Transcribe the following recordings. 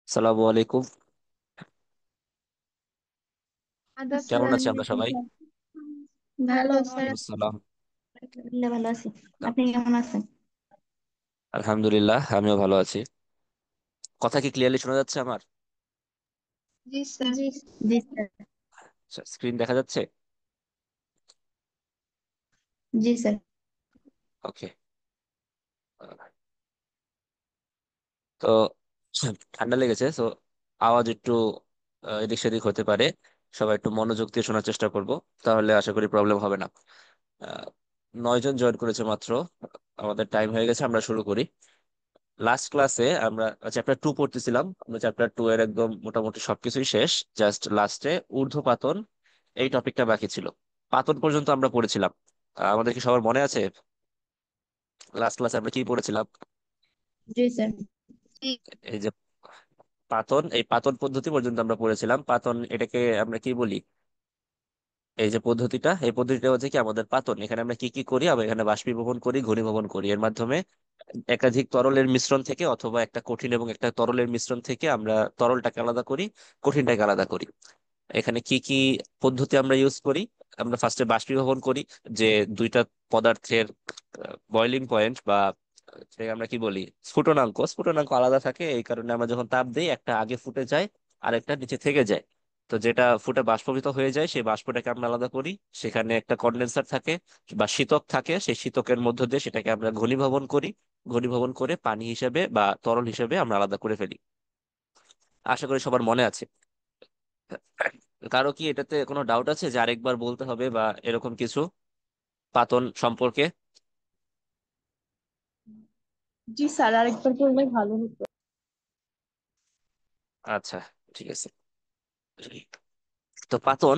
সালামু আলাইকুম। আদা কেমন স্যার। আছি আমরা সবাই? ভালো স্যার। ওয়ালাইকুম আসসালাম। আলহামদুলিল্লাহ ভালো আছি। আপনি কেমন আছেন? আলহামদুলিল্লাহ, আমিও ভালো আছি। কথা কি ক্লিয়ারলি শোনা যাচ্ছে আমার? জি স্যার। জি। জি স্যার। স্ক্রিন দেখা যাচ্ছে? জি স্যার। ওকে। তো ঠান্ডা লেগেছে, তো আওয়াজ একটু এদিক সেদিক হতে পারে। সবাই একটু মনোযোগ দিয়ে শোনার চেষ্টা করব, তাহলে আশা করি প্রবলেম হবে না। আহ, 9 জন জয়েন করেছে মাত্র। আমাদের টাইম হয়ে গেছে, আমরা শুরু করি। লাস্ট ক্লাসে আমরা চ্যাপ্টার 2 পড়তেছিলাম। আমরা চ্যাপ্টার 2 এর একদম মোটামুটি সবকিছুই শেষ। জাস্ট লাস্টে ঊর্ধ্বপাতন এই টপিকটা বাকি ছিল। পাতন পর্যন্ত আমরা পড়েছিলাম। আমাদের কি সবার মনে আছে লাস্ট ক্লাসে আমরা কি পড়েছিলাম? জি স্যার। জি। এই যে পাতন, এই পাতন পদ্ধতি পর্যন্ত আমরা পড়েছিলাম। পাতন এটাকে আমরা কি বলি? এই যে পদ্ধতিটা, এই পদ্ধতিটা হচ্ছে কি আমাদের পাতন। এখানে আমরা কি কি করি? আমরা এখানে বাষ্পীভবন করি, ঘনীভবন করি। এর মাধ্যমে একাধিক তরলের মিশ্রণ থেকে অথবা একটা কঠিন এবং একটা তরলের মিশ্রণ থেকে আমরা তরলটাকে আলাদা করি, কঠিনটাকে আলাদা করি। এখানে কি কি পদ্ধতি আমরা ইউজ করি? আমরা ফার্স্টে বাষ্পীভবন করি, যে দুইটা পদার্থের বয়লিং পয়েন্ট বা যেটাকে আমরা কি বলি, স্ফুটনাঙ্ক, স্ফুটনাঙ্ক আলাদা থাকে। এই কারণে আমরা যখন তাপ দিই, একটা আগে ফুটে যায় আর একটা নিচে থেকে যায়। তো যেটা ফুটে বাষ্পীভূত হয়ে যায় সেই বাষ্পটাকে আমরা আলাদা করি। সেখানে একটা কন্ডেন্সার থাকে বা শীতক থাকে, সেই শীতকের মধ্য দিয়ে সেটাকে আমরা ঘনীভবন করি। ঘনীভবন করে পানি হিসেবে বা তরল হিসেবে আমরা আলাদা করে ফেলি। আশা করি সবার মনে আছে। কারো কি এটাতে কোনো ডাউট আছে যে আরেকবার বলতে হবে বা এরকম কিছু পাতন সম্পর্কে? জি স্যার, আরেকবার করলে ভালো হতো। আচ্ছা, ঠিক আছে। তো পাতন,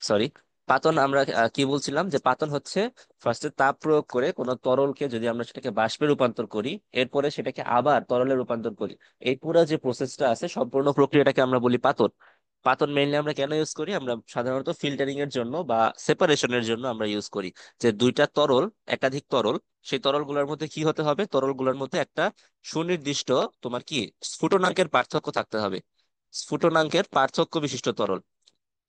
সরি, পাতন আমরা কি বলছিলাম, যে পাতন হচ্ছে ফার্স্টে তাপ প্রয়োগ করে কোনো তরলকে যদি আমরা সেটাকে বাষ্পে রূপান্তর করি, এরপরে সেটাকে আবার তরলে রূপান্তর করি। এই পুরো যে প্রসেসটা আছে, সম্পূর্ণ প্রক্রিয়াটাকে আমরা বলি পাতন। পাতন মেইনলি আমরা কেন ইউজ করি? আমরা সাধারণত ফিল্টারিং এর জন্য বা সেপারেশনের জন্য আমরা ইউজ করি। যে দুইটা তরল, একাধিক তরল, সেই তরলগুলোর মধ্যে কি হতে হবে? তরলগুলোর মধ্যে একটা সুনির্দিষ্ট তোমার কি স্ফুটনাঙ্কের পার্থক্য থাকতে হবে। স্ফুটনাঙ্কের পার্থক্য বিশিষ্ট তরল,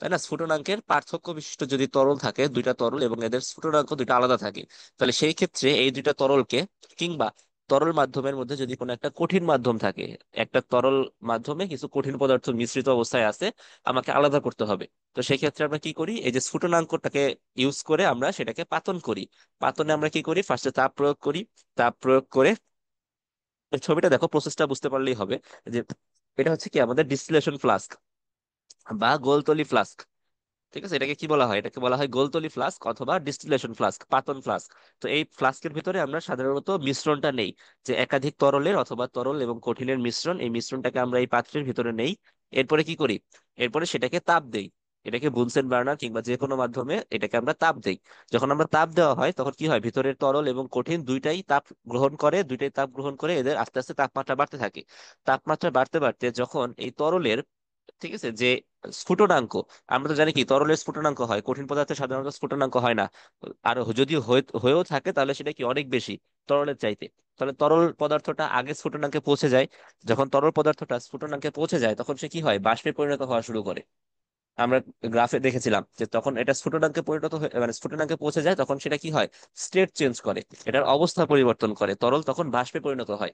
তাই না? স্ফুটনাঙ্কের পার্থক্য বিশিষ্ট যদি তরল থাকে, দুইটা তরল এবং এদের স্ফুটনাঙ্ক দুইটা আলাদা থাকে, তাহলে সেই ক্ষেত্রে এই দুইটা তরলকে, কিংবা তরল মাধ্যমের মধ্যে যদি কোনো একটা কঠিন মাধ্যম থাকে, একটা তরল মাধ্যমে কিছু কঠিন পদার্থ মিশ্রিত অবস্থায় আছে, আমাকে আলাদা করতে হবে। তো সেই ক্ষেত্রে আমরা কি করি? এই যে স্ফুটনাঙ্কটাকে ইউজ করে আমরা সেটাকে পাতন করি। পাতনে আমরা কি করি? ফার্স্টে তাপ প্রয়োগ করি। তাপ প্রয়োগ করে, এই ছবিটা দেখো, প্রসেসটা বুঝতে পারলেই হবে যে এটা হচ্ছে কি আমাদের ডিস্টিলেশন ফ্লাস্ক বা গোলতলি ফ্লাস্ক। ঠিক আছে, এটাকে কি বলা হয়? এটাকে বলা হয় গোলতলি ফ্লাস্ক অথবা ডিস্টিলেশন ফ্লাস্ক, পাতন ফ্লাস্ক। তো এই ফ্লাস্কের ভিতরে আমরা সাধারণত মিশ্রণটা নেই, যে একাধিক তরলের অথবা তরল এবং কঠিনের মিশ্রণ, এই মিশ্রণটাকে আমরা এই পাত্রের ভিতরে নেই। এরপরে কি করি? এরপরে সেটাকে তাপ দেই। এটাকে বুনসেন বার্নার কিংবা যে কোনো মাধ্যমে এটাকে আমরা তাপ দেই। যখন আমরা তাপ দেওয়া হয় তখন কি হয়? ভিতরের তরল এবং কঠিন দুইটাই তাপ গ্রহণ করে, দুইটাই তাপ গ্রহণ করে, এদের আস্তে আস্তে তাপমাত্রা বাড়তে থাকে। তাপমাত্রা বাড়তে বাড়তে যখন এই তরলের, ঠিক আছে, যে স্ফুটনাঙ্ক, আমরা তো জানি কি তরলের স্ফুটনাঙ্ক হয়, কঠিন পদার্থের সাধারণত স্ফুটনাঙ্ক হয় না। আর যদি হয়েও থাকে তাহলে সেটা কি অনেক বেশি তরলের চাইতে। তাহলে তরল পদার্থটা আগে স্ফুটনাঙ্কে পৌঁছে যায়। যখন তরল পদার্থটা স্ফুটনাঙ্কে পৌঁছে যায় তখন সে কি হয়? বাষ্পে পরিণত হওয়া শুরু করে। আমরা গ্রাফে দেখেছিলাম যে তখন এটা স্ফুটনাঙ্কে পরিণত হয়ে, মানে স্ফুটনাঙ্কে পৌঁছে যায়, তখন সেটা কি হয়? স্টেট চেঞ্জ করে, এটার অবস্থা পরিবর্তন করে, তরল তখন বাষ্পে পরিণত হয়।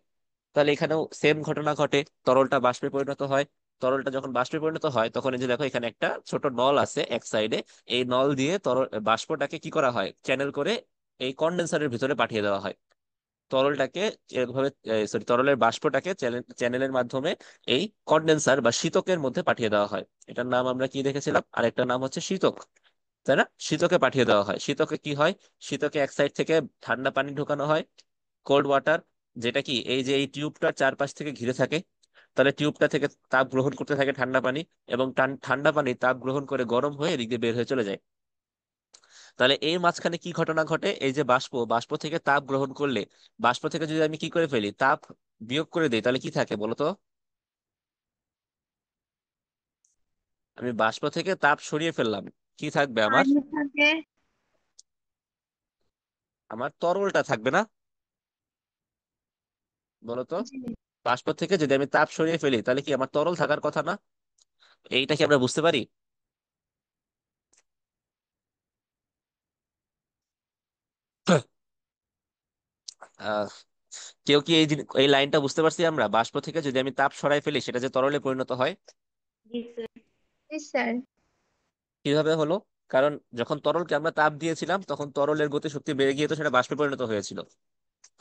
তাহলে এখানেও সেম ঘটনা ঘটে, তরলটা বাষ্পে পরিণত হয়। তরলটা যখন বাষ্পে পরিণত হয় তখন এই যে দেখো, এখানে একটা ছোট নল আছে এক সাইডে। এই নল দিয়ে তরল বাষ্পটাকে কি করা হয়? চ্যানেল করে এই কন্ডেন্সারের ভিতরে পাঠিয়ে দেওয়া হয়। তরলটাকে এভাবে, সরি, তরলের বাষ্পটাকে চ্যানেলের মাধ্যমে এই কন্ডেন্সার বা শীতকের মধ্যে পাঠিয়ে দেওয়া হয়। এটার নাম আমরা কি দেখেছিলাম? আরেকটার নাম হচ্ছে শীতক, তাই না? শীতকে পাঠিয়ে দেওয়া হয়। শীতকে কি হয়? শীতকে এক সাইড থেকে ঠান্ডা পানি ঢোকানো হয়, কোল্ড ওয়াটার, যেটা কি এই যে এই টিউবটার চারপাশ থেকে ঘিরে থাকে। তাহলে টিউবটা থেকে তাপ গ্রহণ করতে থাকে ঠান্ডা পানি, এবং ঠান্ডা পানি তাপ গ্রহণ করে গরম হয়ে এদিক দিয়ে বের হয়ে চলে যায়। তাহলে এই মাঝখানে কি ঘটনা ঘটে? এই যে বাষ্প, বাষ্প থেকে তাপ গ্রহণ করলে, বাষ্প থেকে যদি আমি কি করে ফেলি, তাপ বিয়োগ করে দিই, তাহলে কি থাকে বলো তো? আমি বাষ্প থেকে তাপ সরিয়ে ফেললাম, কি থাকবে আমার? পানি থাকে। আমার তরলটা থাকবে না? বলো তো। জি। বাষ্প থেকে যদি আমি তাপ সরিয়ে ফেলি তাহলে কি আমার তরল থাকার কথা না? এইটা কি আমরা বুঝতে পারি? আহ কেউ কি এই লাইনটা বুঝতে পারছি আমরা, বাষ্প থেকে যদি আমি তাপ সরাই ফেলি সেটা যে তরলে পরিণত হয়? জি স্যার। জি স্যার। কিভাবে হলো? কারণ যখন তরলকে আমরা তাপ দিয়েছিলাম তখন তরলের গতিশক্তি বেড়ে গিয়ে তো সেটা বাষ্পে পরিণত হয়েছিল,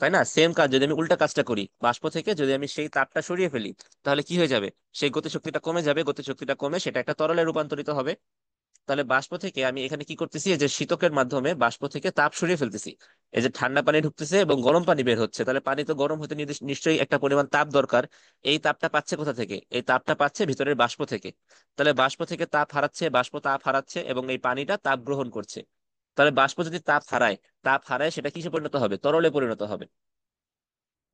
তাই না? সেম কাজ যদি আমি উল্টা কাজটা করি, বাষ্প থেকে যদি আমি সেই তাপটা সরিয়ে ফেলি তাহলে কি হয়ে যাবে? সেই গতিশক্তিটা কমে যাবে, গতিশক্তিটা কমে সেটা একটা তরলে রূপান্তরিত হবে। তাহলে বাষ্প থেকে আমি এখানে কি করতেছি, এই যে শীতকের মাধ্যমে বাষ্প থেকে তাপ সরিয়ে ফেলতেছি। এই যে ঠান্ডা পানি ঢুকতেছে এবং গরম পানি বের হচ্ছে, তাহলে পানি তো গরম হতে নিশ্চয়ই একটা পরিমাণ তাপ দরকার। এই তাপটা পাচ্ছে কোথা থেকে? এই তাপটা পাচ্ছে ভিতরের বাষ্প থেকে। তাহলে বাষ্প থেকে তাপ হারাচ্ছে, বাষ্প তাপ হারাচ্ছে এবং এই পানিটা তাপ গ্রহণ করছে। তাহলে বাষ্প যদি তাপ হারায় সেটা কিসে পরিণত হবে? তরলে পরিণত হবে।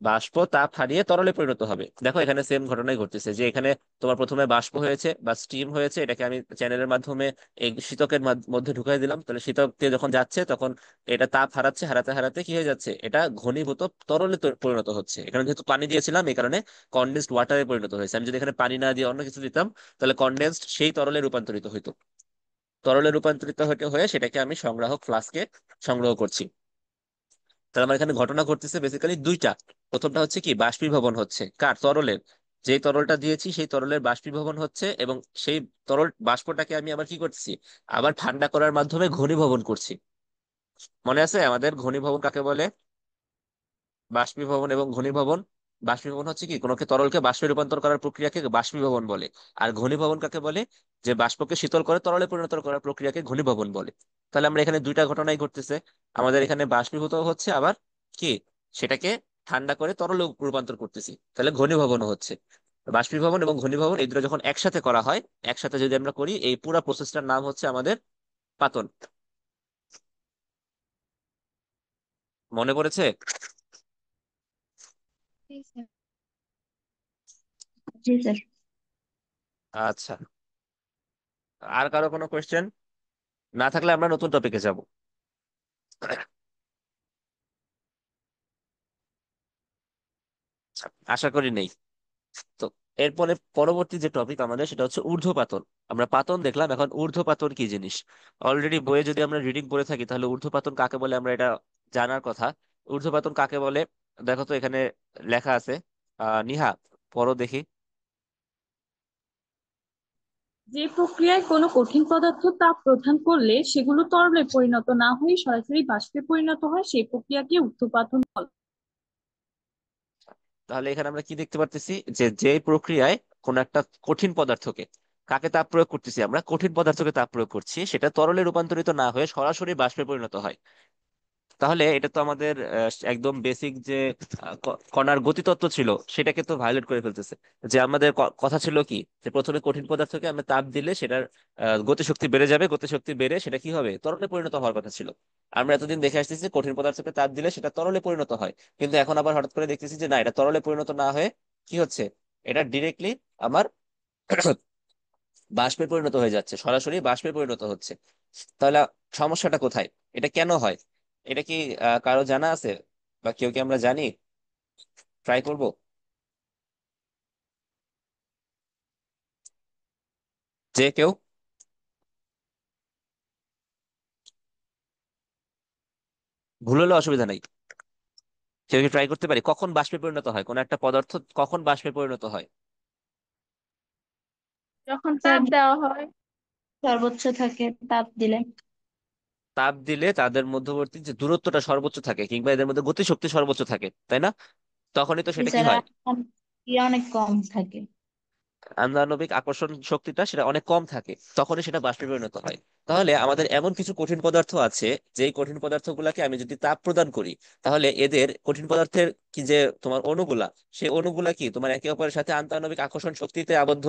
বাষ্প তাপ হারিয়ে তরলে পরিণত হবে। দেখো এখানে সেম ঘটনাই ঘটতেছে, যে এখানে তোমার প্রথমে বাষ্প হয়েছে বা স্টিম হয়েছে, এটাকে আমি চ্যানেলের মাধ্যমে এই শীতকের মধ্যে ঢুকাই দিলাম, তাহলে শীতকে যখন যাচ্ছে তখন এটা তাপ হারাচ্ছে, হারাতে হারাতে কি হয়ে যাচ্ছে, এটা ঘনীভূত তরলে পরিণত হচ্ছে। এখানে যেহেতু পানি দিয়েছিলাম এই কারণে কনডেন্সড ওয়াটারে পরিণত হয়েছে। আমি যদি এখানে পানি না দিয়ে অন্য কিছু দিতাম তাহলে কনডেন্সড সেই তরলে রূপান্তরিত হইতো। তরলে রূপান্তরিত হতে হয়ে সেটাকে আমি সংগ্রাহক ফ্লাস্কে সংগ্রহ করছি। তাহলে আমার এখানে ঘটনা ঘটতেছে বেসিক্যালি দুইটা। প্রথমটা হচ্ছে কি, বাষ্পীভবন হচ্ছে কার? তরলের। যেই তরলটা দিয়েছি সেই তরলের বাষ্পীভবন হচ্ছে, এবং সেই তরল বাষ্পটাকে আমি আবার কি করতেছি, আবার ঠান্ডা করার মাধ্যমে ঘনীভবন করছি। মনে আছে আমাদের ঘনীভবন কাকে বলে? বাষ্পীভবন এবং ঘনীভবন। বাষ্পীভবন হচ্ছে কি, কোনোকে তরলকে বাষ্পে রূপান্তর করার প্রক্রিয়াকে বাষ্পীভবন বলে। আর ঘনীভবন কাকে বলে? যে বাষ্পকে শীতল করে তরলে পরিণত করার প্রক্রিয়াকে ঘনীভবন বলে। তাহলে আমরা এখানে দুইটা ঘটনাই ঘটতেছে। আমাদের এখানে বাষ্পীভূত হচ্ছে, আবার কি, সেটাকে ঠান্ডা করে তরলে রূপান্তর করতেছি, তাহলে ঘনীভবনও হচ্ছে। বাষ্পীভবন এবং ঘনীভবন এই দুটো যখন একসাথে করা হয়, একসাথে যদি আমরা করি, এই পুরো প্রসেসটার নাম হচ্ছে আমাদের পাতন। মনে পড়েছে? জি স্যার। জি স্যার। আচ্ছা, আর কারো কোনো কোয়েশ্চেন না থাকলে আমরা নতুন টপিকে যাব। আশা করি নেই। তো এরপরে পরবর্তী যে টপিক আমাদের সেটা হচ্ছে ঊর্ধ্বপাতন। আমরা পাতন দেখলাম, এখন ঊর্ধ্বপাতন কি জিনিস। অলরেডি বইয়ে যদি আমরা রিডিং করে থাকি তাহলে ঊর্ধ্বপাতন কাকে বলে আমরা এটা জানার কথা। ঊর্ধ্বপাতন কাকে বলে দেখো তো এখানে লেখা আছে। নিহা, পড়ো দেখি। যে প্রক্রিয়ায় কোনো কঠিন পদার্থ তাপ প্রদান করলে সেগুলো তরলে পরিণত না হয়ে সরাসরি বাষ্পে পরিণত হয় সেই প্রক্রিয়াকে ঊর্ধ্বপাতন বলে। তাহলে এখানে আমরা কি দেখতে পারতেছি, যে যে প্রক্রিয়ায় কোন একটা কঠিন পদার্থকে, কাকে তাপ প্রয়োগ করতেছি, আমরা কঠিন পদার্থকে তাপ প্রয়োগ করছি, সেটা তরলে রূপান্তরিত না হয়ে সরাসরি বাষ্পে পরিণত হয়। তাহলে এটা তো আমাদের একদম বেসিক যে কণার গতিতত্ত্ব ছিল সেটাকে তো ভায়োলেট করে ফেলতেছে। যে আমাদের কথা ছিল কি, যে প্রথমে কঠিন পদার্থকে আমরা তাপ দিলে সেটার গতিশক্তি বেড়ে যাবে, গতিশক্তি বেড়ে সেটা কি হবে, তরলে পরিণত হওয়ার কথা ছিল। আমরা এতদিন দেখে আসতেছি কঠিন পদার্থকে তাপ দিলে সেটা তরলে পরিণত হয়, কিন্তু এখন আবার হঠাৎ করে দেখতেছি যে না, এটা তরলে পরিণত না হয়ে কি হচ্ছে, এটা ডিরেক্টলি আমার বাষ্পে পরিণত হয়ে যাচ্ছে, সরাসরি বাষ্পে পরিণত হচ্ছে। তাহলে সমস্যাটা কোথায়? এটা কেন হয়? এটা কি কারো জানা আছে, বা কেউ কি আমরা জানি? ট্রাই করব। যে কেউ, ভুল হলে অসুবিধা নাই। কেউ কি ট্রাই করতে পারি, কখন বাষ্পে পরিণত হয় কোন একটা পদার্থ, কখন বাষ্পে পরিণত হয়? যখন তাপ দেওয়া হয় সর্বোচ্চ থাকে তাপ দিলে। তাপ দিলে তাদের মধ্যবর্তী যে দূরত্বটা সর্বোচ্চ থাকে, কিংবা এদের মধ্যে গতিশক্তি সর্বোচ্চ থাকে, তাই না? তখনই তো সেটা কি এছাড়া হয়, অনেক কম থাকে। আণবিক আকর্ষণ শক্তিটা সেটা অনেক কম থাকে, তখনই সেটা বাষ্পে পরিণত হয়। তাহলে আমাদের এমন কিছু কঠিন পদার্থ আছে, যেই কঠিন পদার্থগুলোকে আমি যদি তাপ প্রদান করি, তাহলে এদের কঠিন পদার্থের কি যে তোমার অণুগুলা, সেই অণুগুলা কি তোমার একে অপরের সাথে আন্তঃআণবিক আকর্ষণ শক্তিতে আবদ্ধ,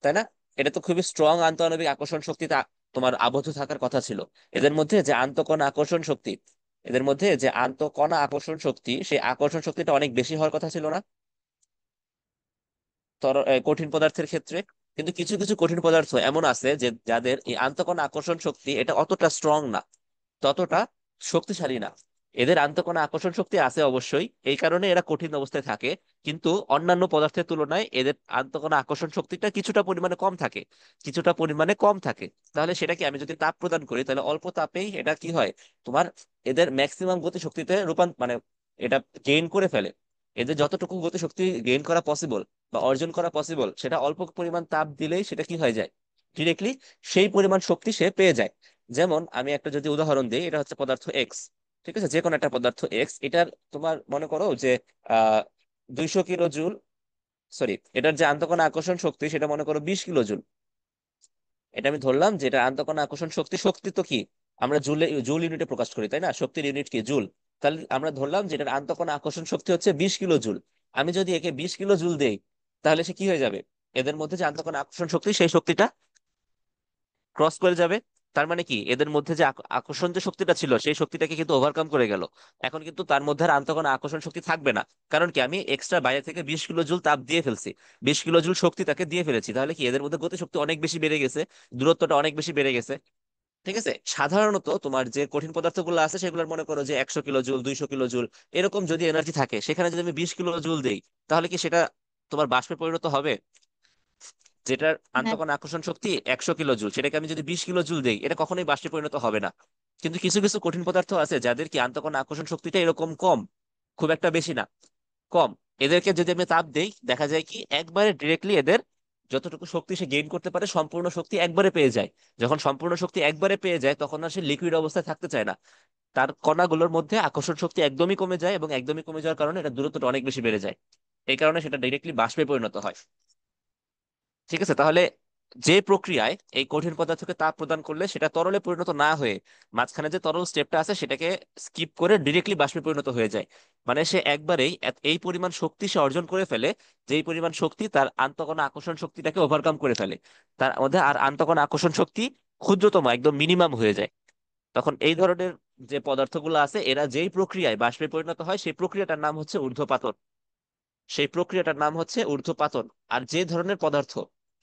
তাই না? এটা তো খুবই স্ট্রং আন্তঃআণবিক আকর্ষণ শক্তিতে তোমার আবদ্ধ থাকার কথা ছিল। এদের মধ্যে যে আন্তঃকণা আকর্ষণ শক্তি, এদের মধ্যে যে আন্তঃকণা আকর্ষণ শক্তি, সেই আকর্ষণ শক্তিটা অনেক বেশি হওয়ার কথা ছিল না কঠিন পদার্থের ক্ষেত্রে? কিন্তু কিছু কিছু কঠিন পদার্থ এমন আছে যে যাদের এই আন্তঃকণা আকর্ষণ শক্তি এটা অতটা স্ট্রং না, ততটা শক্তিশালী না। এদের আন্তঃকণা আকর্ষণ শক্তি আছে অবশ্যই, এই কারণে এরা কঠিন অবস্থায় থাকে। কিন্তু অন্যান্য পদার্থের তুলনায় এদের আন্তঃকণা আকর্ষণ শক্তিটা কিছুটা পরিমাণে কম থাকে, কিছুটা পরিমাণে কম থাকে। তাহলে সেটা কি, আমি যদি তাপ প্রদান করি তাহলে অল্প তাপেই এটা কি হয়, তোমার এদের ম্যাক্সিমাম গতি শক্তিতে মানে এটা গেইন করে ফেলে। এদের যতটুকু গতি শক্তি গেইন করা পসিবল বা অর্জন করা পসিবল, সেটা অল্প পরিমাণ তাপ দিলেই সেটা কি হয়ে যায়, ডিরেক্টলি সেই পরিমাণ শক্তি সে পেয়ে যায়। যেমন আমি একটা যদি উদাহরণ দিই, এটা হচ্ছে পদার্থ এক্স, ঠিক আছে, যে কোনো একটা পদার্থ এক্স, এটার তোমার মনে করো যে 200 কিলো জুল, সরি, এটার যে আন্তঃকণা আকর্ষণ শক্তি সেটা মনে করো 20 কিলো জুল। এটা আমি ধরলাম যে এটা আন্তঃকণা আকর্ষণ শক্তি, শক্তি তো কি আমরা জুল ইউনিটে প্রকাশ করি, তাই না, শক্তির ইউনিট কি জুল। তাহলে আমরা ধরলাম যে এটার আন্তঃকণা আকর্ষণ শক্তি হচ্ছে 20 কিলো জুল। আমি যদি একে 20 কিলো জুল দেই, তাহলে সে কি হয়ে যাবে, এদের মধ্যে যে আন্তঃকণা আকর্ষণ শক্তি সেই শক্তিটা ক্রস করে যাবে। তার মানে কি, এদের মধ্যে যে আকর্ষণ যে শক্তিটা ছিল সেই শক্তিটাকে কিন্তু ওভারকাম করে গেল। এখন কিন্তু তার মধ্যে আর আন্তঃকণা আকর্ষণ শক্তি থাকবে না। কারণ কি, আমি এক্সট্রা বাইরে থেকে 20 কিলো জুল তাপ দিয়ে ফেলছি, 20 কিলো জুল শক্তি তাকে দিয়ে ফেলেছি। তাহলে কি, এদের মধ্যে গতি শক্তি অনেক বেশি বেড়ে গেছে, দূরত্বটা অনেক বেশি বেড়ে গেছে। ঠিক আছে, সাধারণত তোমার যে কঠিন পদার্থগুলো আছে সেগুলোর মনে করো যে 100 কিলো জুল, 200 কিলো জুল এরকম যদি এনার্জি থাকে, সেখানে যদি আমি 20 কিলো জুল দেই, তাহলে কি সেটা তোমার বাষ্পে পরিণত হবে? যেটার হ্যাঁ। আন্তঃকণ আকর্ষণ শক্তি 100 কিলো জুল, সেটাকে আমি যদি 20 কিলো জুল দেই, এটা কখনোই বাষ্পে পরিণত হবে না। কিন্তু কিছু কিছু কঠিন পদার্থ আছে যাদের কি আন্তঃকণ আকর্ষণ শক্তিটা এরকম কম, খুব একটা বেশি না, কম। এদেরকে যদি আমি তাপ দেই, দেখা যায় কি একবারে ডিরেক্টলি এদের যতটুকু শক্তি সে গেইন করতে পারে সম্পূর্ণ শক্তি একবারে পেয়ে যায়। যখন সম্পূর্ণ শক্তি একবারে পেয়ে যায়, তখন আর সে লিকুইড অবস্থায় থাকতে চায় না। তার কণাগুলোর মধ্যে আকর্ষণ শক্তি একদমই কমে যায়, এবং একদমই কমে যাওয়ার কারণে এটা দূরত্বটা অনেক বেশি বেড়ে যায়। এই কারণে সেটা ডিরেক্টলি বাষ্পে পরিণত হয়। ঠিক আছে, তাহলে যে প্রক্রিয়ায় এই কঠিন পদার্থকে তাপ প্রদান করলে সেটা তরলে পরিণত না হয়ে মাঝখানে যে তরল স্টেপটা আছে সেটাকে স্কিপ করে ডিরেক্টলি বাষ্পে পরিণত হয়ে যায়, মানে সে একবারেই এই পরিমাণ শক্তি সে অর্জন করে ফেলে, যেই পরিমাণ শক্তি তার আন্তঃকণা আকর্ষণ শক্তিটাকে ওভারকাম করে ফেলে। তার মধ্যে আর আন্তঃকণা আকর্ষণ শক্তি ক্ষুদ্রতম একদম মিনিমাম হয়ে যায়। তখন এই ধরনের যে পদার্থগুলো আছে, এরা যেই প্রক্রিয়ায় বাষ্পে পরিণত হয় সেই প্রক্রিয়াটার নাম হচ্ছে ঊর্ধ্বপাতন। সেই প্রক্রিয়াটার নাম হচ্ছে ঊর্ধ্বপাতন। আর যে ধরনের পদার্থ,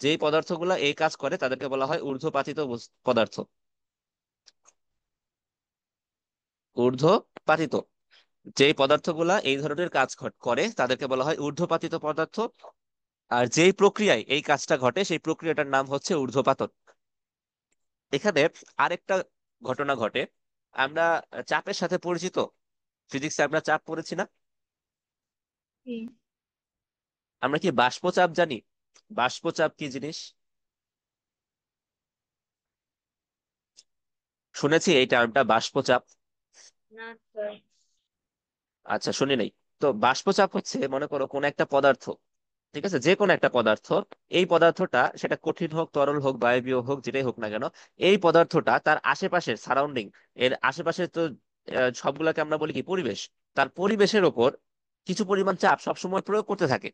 যেই পদার্থগুলো এই কাজ করে তাদেরকে বলা হয় ঊর্ধ্বপাতিত পদার্থ। ঊর্ধ্বপাতিত, যেই পদার্থগুলা এই ধরনের কাজ করে তাদেরকে বলা হয় ঊর্ধ্বপাতিত পদার্থ। আর যেই প্রক্রিয়ায় এই কাজটা ঘটে সেই প্রক্রিয়াটার নাম হচ্ছে ঊর্ধ্বপাতন। এখানে আরেকটা ঘটনা ঘটে। আমরা চাপের সাথে পরিচিত, ফিজিক্সে আমরা চাপ পড়েছি না? জি। আমরা কি বাষ্পচাপ জানি? বাষ্পচাপ কি জিনিস শুনেছি এই টার্মটা, বাষ্পচাপ? না স্যার। আচ্ছা, শুনি নাই। তো বাষ্পচাপ হচ্ছে, মনে করো কোন একটা পদার্থ, ঠিক আছে, যে কোনো একটা পদার্থ, এই পদার্থটা সেটা কঠিন হোক, তরল হোক, বায়বীয় হোক, যেটাই হোক না কেন, এই পদার্থটা তার আশেপাশের সারাউন্ডিং, এর আশেপাশে তো সবগুলাকে আমরা বলি কি পরিবেশ, তার পরিবেশের ওপর কিছু পরিমাণ চাপ সবসময় প্রয়োগ করতে থাকে।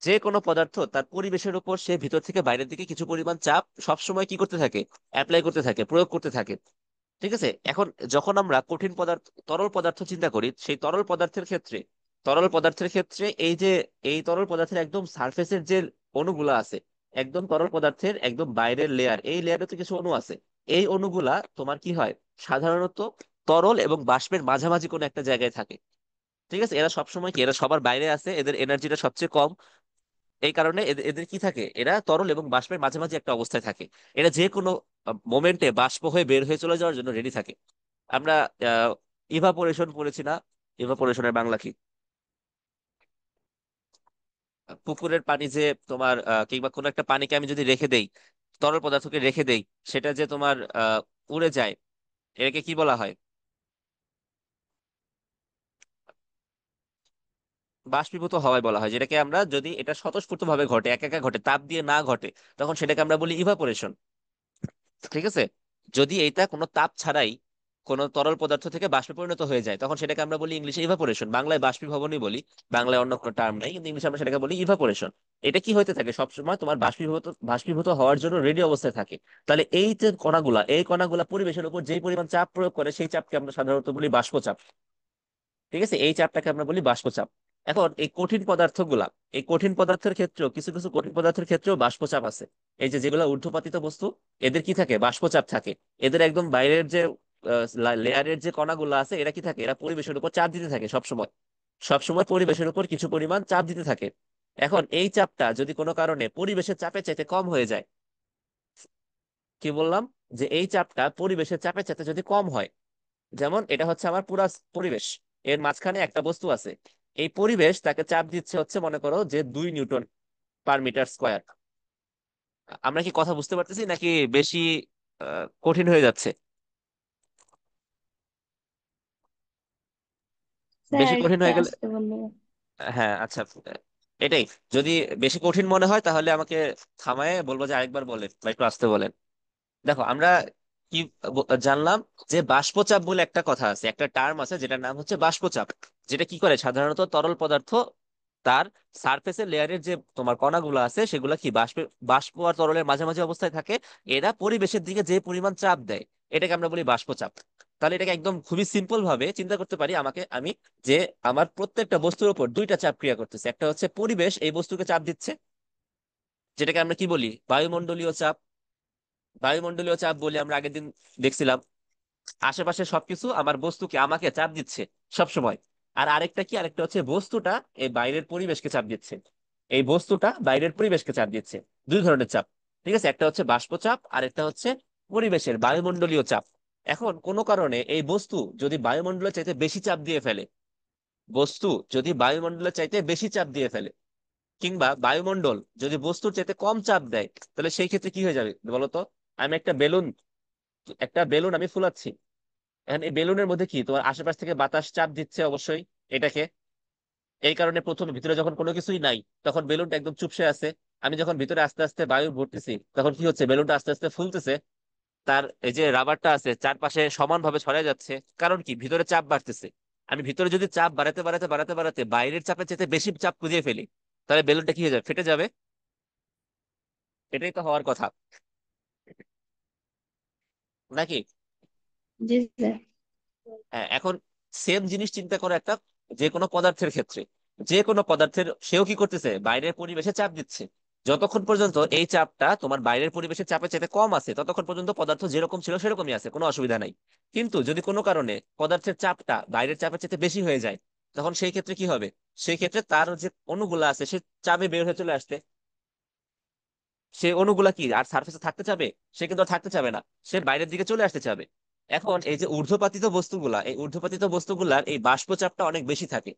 যে কোনো পদার্থ তার পরিবেশের উপর সে ভিতর থেকে বাইরের দিকে কিছু পরিমাণ চাপ সবসময় কি করতে থাকে, অ্যাপ্লাই করতে থাকে, প্রয়োগ করতে থাকে। ঠিক আছে, এখন যখন আমরা কঠিন পদার্থ, তরল পদার্থ চিন্তা করি, সেই তরল পদার্থের ক্ষেত্রে এই যে এই তরল পদার্থের একদম সারফেসের যে অণুগুলা আছে, একদম তরল পদার্থের একদম বাইরের লেয়ার, এই লেয়ারে তো কিছু অণু আছে। এই অণুগুলা তোমার কি হয়, সাধারণত তরল এবং বাষ্পের মাঝামাঝি কোনো একটা জায়গায় থাকে। ঠিক আছে, এরা সবসময় কি, এরা সবার বাইরে আছে, এদের এনার্জিটা সবচেয়ে কম। এই কারণে এদের কি থাকে, এরা তরল এবং বাষ্পের মাঝামাঝি একটা অবস্থায় থাকে। এরা যে কোনো মোমেন্টে বাষ্প হয়ে বের হয়ে চলে যাওয়ার জন্য রেডি থাকে। আমরা ইভাপোরেশন পড়েছি না? ইভাপোরেশনের বাংলা কি? পুকুরের পানি যে তোমার কিংবা কোনো একটা পানিকে আমি যদি রেখে দেই, তরল পদার্থকে রেখে দেই, সেটা যে তোমার উড়ে যায়, এটাকে কি বলা হয়? বাষ্পীভূত হওয়াই বলা হয়। যেটাকে আমরা, যদি এটা স্বতঃস্ফূর্ত ভাবে ঘটে, একা একা ঘটে, তাপ দিয়ে না ঘটে, তখন সেটাকে আমরা বলি ইভাপোরেশন। ঠিক আছে, যদি এটা কোনো তাপ ছাড়াই কোনো তরল পদার্থ থেকে বাষ্পে পরিণত হয়ে যায়, তখন সেটাকে আমরা বলি ইংলিশে ইভাপোরেশন, বাংলায় বাষ্পীভবনই বলি। বাংলায় অন্য কোনো টার্ম নেই, কিন্তু ইংলিশে আমরা সেটাকে বলি ইভাপোরেশন। এটা কি হইতে থাকে, সবসময় তোমার বাষ্পীভূত বাষ্পীভূত হওয়ার জন্য রেডি অবস্থায় থাকে। তাহলে এই যে কণাগুলা, এই কণাগুলা পরিবেশের উপর যেই পরিমাণ চাপ প্রয়োগ করে, সেই চাপকে আমরা সাধারণত বলি বাষ্পচাপ। ঠিক আছে, এই চাপটাকে আমরা বলি বাষ্পচাপ। এখন এই কঠিন পদার্থগুলা, এই কঠিন পদার্থের ক্ষেত্রেও কিছু কিছু কঠিন পদার্থের ক্ষেত্রেও বাষ্পচাপ আছে। এই যে যেগুলো ঊর্ধ্বপাতিত বস্তু, এদের কি থাকে, বাষ্পচাপ থাকে। এদের একদম বাইরের যে লেয়ারের যে কণাগুলো আছে এরা কি থাকে, এরা পরিবেশের উপর চাপ দিতে থাকে সবসময়। সবসময় পরিবেশের উপর কিছু পরিমাণ চাপ দিতে থাকে। এখন এই চাপটা যদি কোনো কারণে পরিবেশের চাপের চাইতে কম হয়ে যায়, কি বললাম, যে এই চাপটা পরিবেশের চাপের চাইতে যদি কম হয়, যেমন এটা হচ্ছে আমার পুরা পরিবেশ, এর মাঝখানে একটা বস্তু আছে, এই পরিবেশ তাকে চাপ দিচ্ছে হচ্ছে মনে করো যে 2 নিউটন পার মিটার স্কোয়ার। আমরা কি কথা বুঝতে পারতেছি নাকি বেশি কঠিন হয়ে যাচ্ছে? স্যার বেশি কঠিন একটু হয়ে গেলে, আসতে বললো। হ্যাঁ আচ্ছা, এটাই। যদি বেশি কঠিন মনে হয় তাহলে আমাকে থামায় বলবো যে আরেকবার বলেন বা একটু আসতে বলেন। দেখো আমরা কি জানলাম, যে বাষ্পচাপ বলে একটা কথা আছে, একটা টার্ম আছে যেটার নাম হচ্ছে বাষ্পচাপ। যেটা কি করে, সাধারণত তরল পদার্থ তার সারফেসের লেয়ারের যে তোমার কণাগুলো আছে সেগুলো কি বাষ্প আর তরলের মাঝামাঝি অবস্থায় থাকে, এরা পরিবেশের দিকে যে পরিমাণ চাপ দেয় এটাকে আমরা বলি বাষ্পচাপ। তাহলে এটাকে একদম খুবই সিম্পল ভাবে চিন্তা করতে পারি আমি যে আমার প্রত্যেকটা বস্তুর উপর দুইটা চাপ ক্রিয়া করতেছে, একটা হচ্ছে পরিবেশ এই বস্তুকে চাপ দিচ্ছে, যেটাকে আমরা কি বলি বায়ুমণ্ডলীয় চাপ। বায়ুমণ্ডলীয় চাপ বলি আমরা আগের দিন দেখছিলাম, আশেপাশে সবকিছু আমার বস্তুকে আমাকে চাপ দিচ্ছে সব সময়। আর আরেকটা কি, আরেকটা হচ্ছে বস্তুটা এই বাইরের পরিবেশকে চাপ দিচ্ছে, এই বস্তুটা বাইরের পরিবেশকে চাপ দিচ্ছে। দুই ধরনের চাপ, ঠিক আছে, একটা হচ্ছে বাষ্পচাপ আর একটা হচ্ছে পরিবেশের বায়ুমণ্ডলীয় চাপ। এখন কোনো কারণে এই বস্তু যদি বায়ুমণ্ডলের চাইতে বেশি চাপ দিয়ে ফেলে, বস্তু যদি বায়ুমণ্ডলের চাইতে বেশি চাপ দিয়ে ফেলে, কিংবা বায়ুমণ্ডল যদি বস্তুর চাইতে কম চাপ দেয়, তাহলে সেই ক্ষেত্রে কি হয়ে যাবে বলতো? আমি একটা বেলুন আমি ফুলাচ্ছি, এখন এই বেলুনের মধ্যে কি তোমার আশেপাশ থেকে বাতাস চাপ দিচ্ছে অবশ্যই এটাকে। এই কারণে প্রথমে ভিতরে যখন কোনো কিছুই নাই তখন বেলুনটা একদম চুপসে আছে। আমি যখন ভিতরে আস্তে আস্তে বায়ু ভরতেছি তখন কি হচ্ছে, বেলুনটা আস্তে আস্তে ফুলতেছে, তার এই যে রাবারটা আছে চারপাশে সমানভাবে ছড়ায় যাচ্ছে। কারণ কি, ভিতরে চাপ বাড়তেছে। আমি ভিতরে যদি চাপ বাড়াতে বাড়াতে বাড়াতে বাড়াতে বাইরের চাপের চাইতে বেশি চাপ কুদিয়ে ফেলি, তাহলে বেলুনটা কি হয়ে যাবে, ফেটে যাবে। এটাই তো হওয়ার কথা নাকি? জি স্যার। হ্যাঁ, এখন সেম জিনিস চিন্তা করো একটা, যে কোনো পদার্থের ক্ষেত্রে, যে কোনো পদার্থের সেও কি করতেছে, বাইরের পরিবেশে চাপ দিচ্ছে। যতক্ষণ পর্যন্ত এই চাপটা তোমার বাইরের পরিবেশের চাপের চাইতে কম আছে ততক্ষণ পর্যন্ত পদার্থ যেরকম ছিল সেরকমই আছে, কোনো অসুবিধা নাই। কিন্তু যদি কোনো কারণে পদার্থের চাপটা বাইরের চাপের চাইতে বেশি হয়ে যায়, তখন সেই ক্ষেত্রে কি হবে, সেই ক্ষেত্রে তার যে অণুগুলা আছে সে চাপে বের হয়ে চলে আসতে, সে অণুগুলা কি আর সার্ফেসে থাকতে চাবে? সে কিন্তু আর থাকতে চাবে না, সে বাইরের দিকে চলে আসতে চাবে। এখন এই যে ঊর্ধ্বপাতিত বস্তুগুলা, এই ঊর্ধ্বপাতিত বস্তুগুলার এই বাষ্পচাপটা অনেক বেশি থাকে,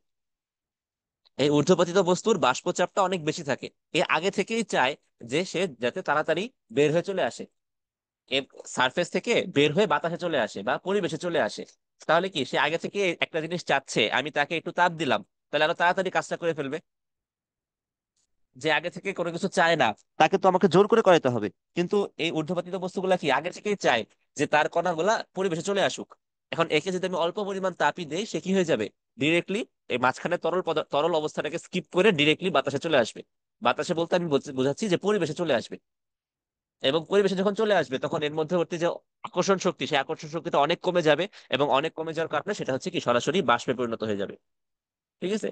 এই ঊর্ধ্বপাতিত বস্তুর বাষ্পচাপটা অনেক বেশি থাকে। এ আগে থেকেই চায় যে সে যাতে তাড়াতাড়ি বের হয়ে চলে আসে, সারফেস থেকে বের হয়ে বাতাসে চলে আসে বা পরিবেশে চলে আসে। তাহলে কি, সে আগে থেকে একটা জিনিস চাচ্ছে, আমি তাকে একটু তাপ দিলাম, তাহলে আরো তাড়াতাড়ি কাজটা করে ফেলবে। যে আগে থেকে কোনো কিছু চায় না তাকে তো আমাকে জোর করে করাইতে হবে। কিন্তু এই ঊর্ধ্বপাতিত বস্তুগুলা কি আগে থেকেই চায় যে তার কণাগুলা পরিবেশে চলে আসুক। এখন একে যদি আমি অল্প পরিমাণ তাপই দেই, সে কি হয়ে যাবে, ডিরেক্টলি এই মাঝখানে তরল অবস্থাটাকে স্কিপ করে ডিরেক্টলি বাতাসে চলে আসবে। বাতাসে বলতে আমি বোঝাচ্ছি যে পরিবেশে চলে আসবে। এবং পরিবেশে যখন চলে আসবে তখন এর মধ্যবর্তী যে আকর্ষণ শক্তি, সেই আকর্ষণ শক্তিটা অনেক কমে যাবে, এবং অনেক কমে যাওয়ার কারণে সেটা হচ্ছে কি সরাসরি বাষ্পে পরিণত হয়ে যাবে। ঠিক আছে,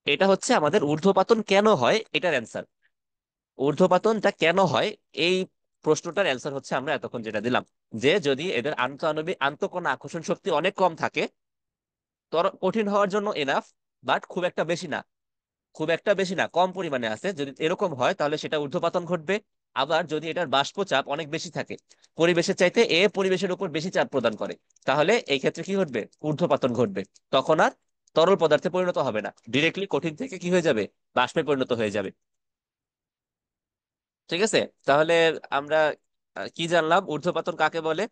এটা হচ্ছে আমাদের ঊর্ধ্বপাতন কেন হয় এটার অ্যান্সার। ঊর্ধ্বপাতনটা কেন হয়, এই প্রশ্নটার অ্যান্সার হচ্ছে আমরা এতক্ষণ যেটা দিলাম, যে যদি এদের আন্তঃআণবিক আন্তঃকণা আকর্ষণ শক্তি অনেক কম থাকে, কঠিন হওয়ার জন্য এনাফ, বাট খুব একটা বেশি না, খুব একটা বেশি না, কম পরিমাণে আছে, যদি এরকম হয় তাহলে সেটা ঊর্ধ্বপাতন ঘটবে। আবার যদি এটার বাষ্প চাপ অনেক বেশি থাকে, পরিবেশের চাইতে পরিবেশের উপর বেশি চাপ প্রদান করে, তাহলে এই ক্ষেত্রে কি ঘটবে, ঊর্ধ্বপাতন ঘটবে। তখন আর তরল পদার্থে পরিণত হবে না, ডিরেক্টলি কঠিন থেকে কি হয়ে যাবে, বাষ্পে পরিণত হয়ে যাবে। ঠিক আছে, তাহলে আমরা কি জানলাম, ঊর্ধ্বপাতন কাকে বলে?